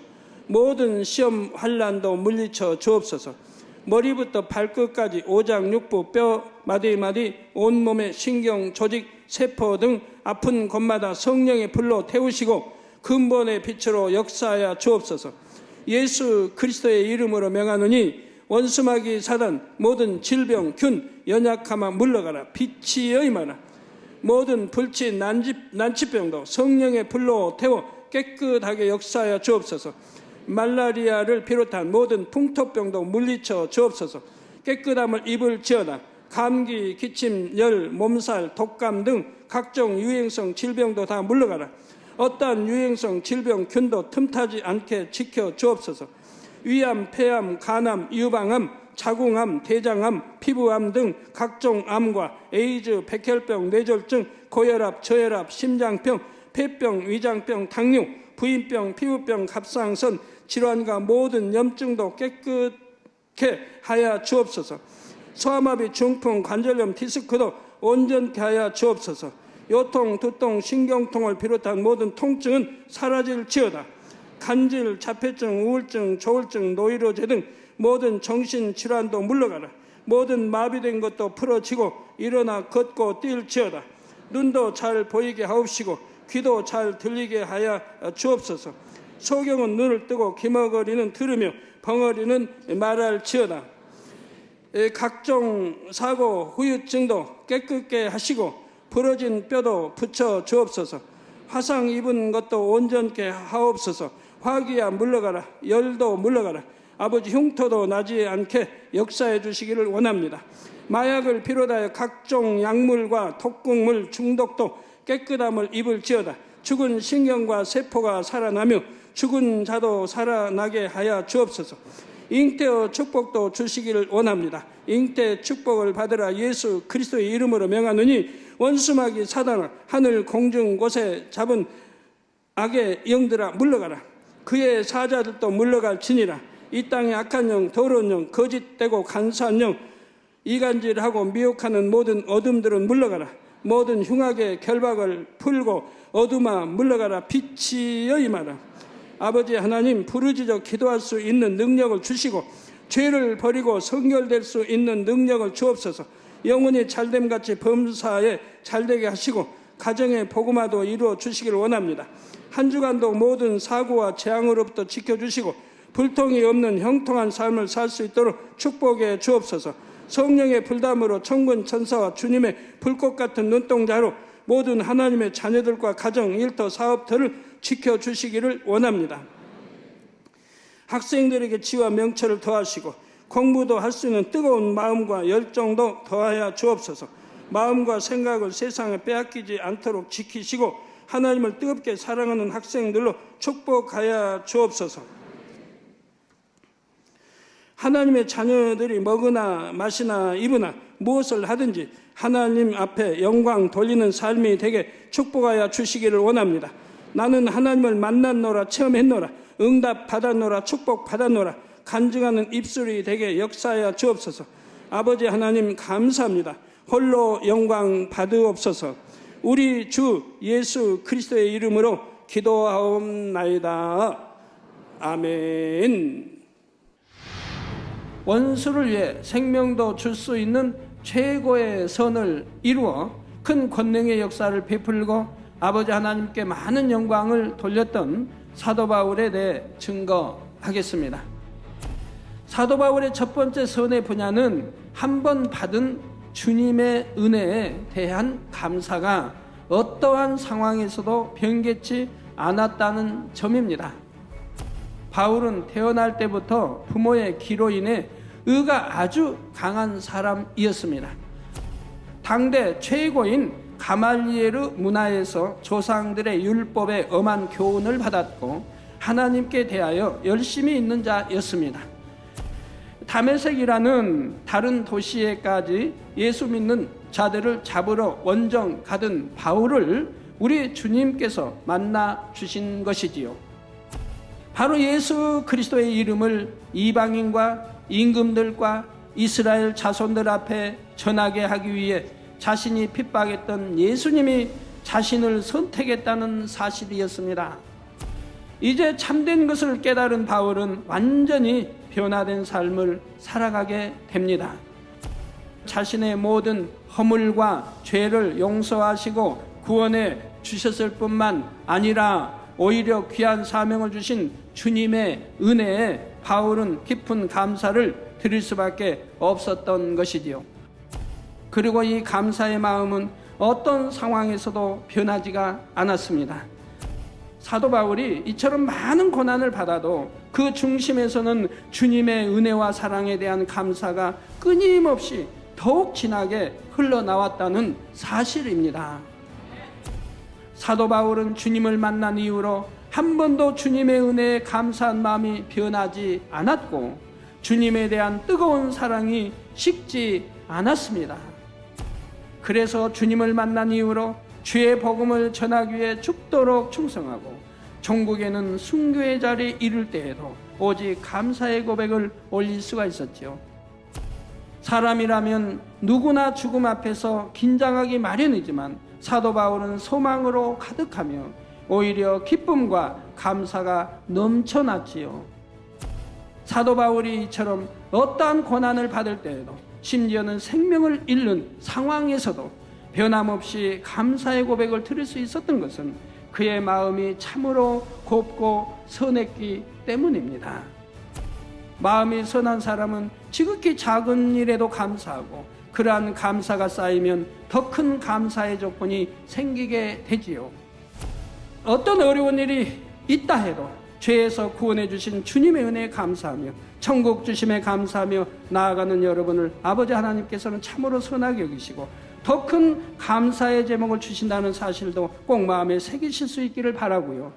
모든 시험 환난도 물리쳐 주옵소서. 머리부터 발끝까지 오장육부 뼈 마디마디 온몸의 신경 조직 세포 등 아픈 곳마다 성령의 불로 태우시고 근본의 빛으로 역사하여 주옵소서. 예수 그리스도의 이름으로 명하노니 원수마귀 사단 모든 질병 균 연약함아 물러가라. 빛이여 임하라. 모든 불치 난치병도 성령의 불로 태워 깨끗하게 역사하여 주옵소서. 말라리아를 비롯한 모든 풍토병도 물리쳐 주옵소서. 깨끗함을 입을지어다. 감기, 기침, 열, 몸살, 독감 등 각종 유행성 질병도 다 물러가라. 어떠한 유행성 질병 균도 틈타지 않게 지켜 주옵소서. 위암, 폐암, 간암, 유방암, 자궁암, 대장암, 피부암 등 각종 암과 에이즈, 백혈병, 뇌졸중, 고혈압, 저혈압, 심장병, 폐병, 위장병, 당뇨, 부인병, 피부병, 갑상선 질환과 모든 염증도 깨끗게 하여 주옵소서. 소아마비, 중풍, 관절염, 디스크도 온전케 하여 주옵소서. 요통, 두통, 신경통을 비롯한 모든 통증은 사라질지어다. 간질, 자폐증, 우울증, 조울증, 노이로제 등 모든 정신질환도 물러가라. 모든 마비된 것도 풀어지고 일어나 걷고 뛸지어다. 눈도 잘 보이게 하옵시고 귀도 잘 들리게 하여 주옵소서. 소경은 눈을 뜨고 기머거리는 들으며 벙어리는 말할지어다. 각종 사고, 후유증도 깨끗게 하시고 부러진 뼈도 붙여 주옵소서. 화상 입은 것도 온전케 하옵소서. 화기야 물러가라. 열도 물러가라. 아버지 흉터도 나지 않게 역사해 주시기를 원합니다. 마약을 비롯하여 각종 약물과 독극물 중독도 깨끗함을 입을지어다. 죽은 신경과 세포가 살아나며 죽은 자도 살아나게 하여 주옵소서. 잉태의 축복도 주시기를 원합니다. 잉태 축복을 받으라. 예수 그리스도의 이름으로 명하노니 원수마귀 사단아 하늘 공중 곳에 잡은 악의 영들아 물러가라. 그의 사자들도 물러갈지니라. 이 땅의 악한 영, 더러운 영, 거짓되고 간사한 영, 이간질하고 미혹하는 모든 어둠들은 물러가라. 모든 흉악의 결박을 풀고 어둠아 물러가라. 빛이여 임하라. 아버지 하나님, 부르짖어 기도할 수 있는 능력을 주시고 죄를 버리고 성결될 수 있는 능력을 주옵소서. 영혼이 잘됨같이 범사에 잘되게 하시고 가정의 복음화도 이루어 주시기를 원합니다. 한 주간도 모든 사고와 재앙으로부터 지켜주시고 불통이 없는 형통한 삶을 살 수 있도록 축복해 주옵소서. 성령의 불담으로 천군 천사와 주님의 불꽃 같은 눈동자로 모든 하나님의 자녀들과 가정, 일터, 사업터를 지켜주시기를 원합니다. 학생들에게 지와 명철을 더하시고 공부도 할 수 있는 뜨거운 마음과 열정도 더하여 주옵소서. 마음과 생각을 세상에 빼앗기지 않도록 지키시고 하나님을 뜨겁게 사랑하는 학생들로 축복하여 주옵소서. 하나님의 자녀들이 먹으나 마시나 입으나 무엇을 하든지 하나님 앞에 영광 돌리는 삶이 되게 축복하여 주시기를 원합니다. 나는 하나님을 만났노라, 체험했노라, 응답 받았노라, 축복 받았노라, 간증하는 입술이 되게 역사하여 주옵소서. 아버지 하나님 감사합니다. 홀로 영광 받으옵소서. 우리 주 예수 그리스도의 이름으로 기도하옵나이다. 아멘. 원수를 위해 생명도 줄 수 있는 최고의 선을 이루어 큰 권능의 역사를 베풀고 아버지 하나님께 많은 영광을 돌렸던 사도 바울에 대해 증거하겠습니다. 사도 바울의 첫 번째 선의 분야는 한 번 받은 주님의 은혜에 대한 감사가 어떠한 상황에서도 변개치 않았다는 점입니다. 바울은 태어날 때부터 부모의 기로 인해 의가 아주 강한 사람이었습니다. 당대 최고인 가말리에르 문화에서 조상들의 율법에 엄한 교훈을 받았고 하나님께 대하여 열심히 있는 자였습니다. 다메섹이라는 다른 도시에까지 예수 믿는 자들을 잡으러 원정 가던 바울을 우리 주님께서 만나 주신 것이지요. 바로 예수 그리스도의 이름을 이방인과 임금들과 이스라엘 자손들 앞에 전하게 하기 위해 자신이 핍박했던 예수님이 자신을 선택했다는 사실이었습니다. 이제 참된 것을 깨달은 바울은 완전히 변화된 삶을 살아가게 됩니다. 자신의 모든 허물과 죄를 용서하시고 구원해 주셨을 뿐만 아니라 오히려 귀한 사명을 주신 주님의 은혜에 바울은 깊은 감사를 드릴 수밖에 없었던 것이지요. 그리고 이 감사의 마음은 어떤 상황에서도 변하지가 않았습니다. 사도 바울이 이처럼 많은 고난을 받아도 그 중심에서는 주님의 은혜와 사랑에 대한 감사가 끊임없이 더욱 진하게 흘러나왔다는 사실입니다. 사도 바울은 주님을 만난 이후로 한 번도 주님의 은혜에 감사한 마음이 변하지 않았고 주님에 대한 뜨거운 사랑이 식지 않았습니다. 그래서 주님을 만난 이후로 주의 복음을 전하기 위해 죽도록 충성하고 종국에는 순교의 자리에 이를 때에도 오직 감사의 고백을 올릴 수가 있었지요. 사람이라면 누구나 죽음 앞에서 긴장하기 마련이지만 사도 바울은 소망으로 가득하며 오히려 기쁨과 감사가 넘쳐났지요. 사도 바울이 이처럼 어떠한 고난을 받을 때에도 심지어는 생명을 잃는 상황에서도 변함없이 감사의 고백을 들을 수 있었던 것은 그의 마음이 참으로 곱고 선했기 때문입니다. 마음이 선한 사람은 지극히 작은 일에도 감사하고 그러한 감사가 쌓이면 더 큰 감사의 조건이 생기게 되지요. 어떤 어려운 일이 있다 해도 죄에서 구원해 주신 주님의 은혜에 감사하며 천국 주심에 감사하며 나아가는 여러분을 아버지 하나님께서는 참으로 선하게 여기시고 더 큰 감사의 제목을 주신다는 사실도 꼭 마음에 새기실 수 있기를 바라고요.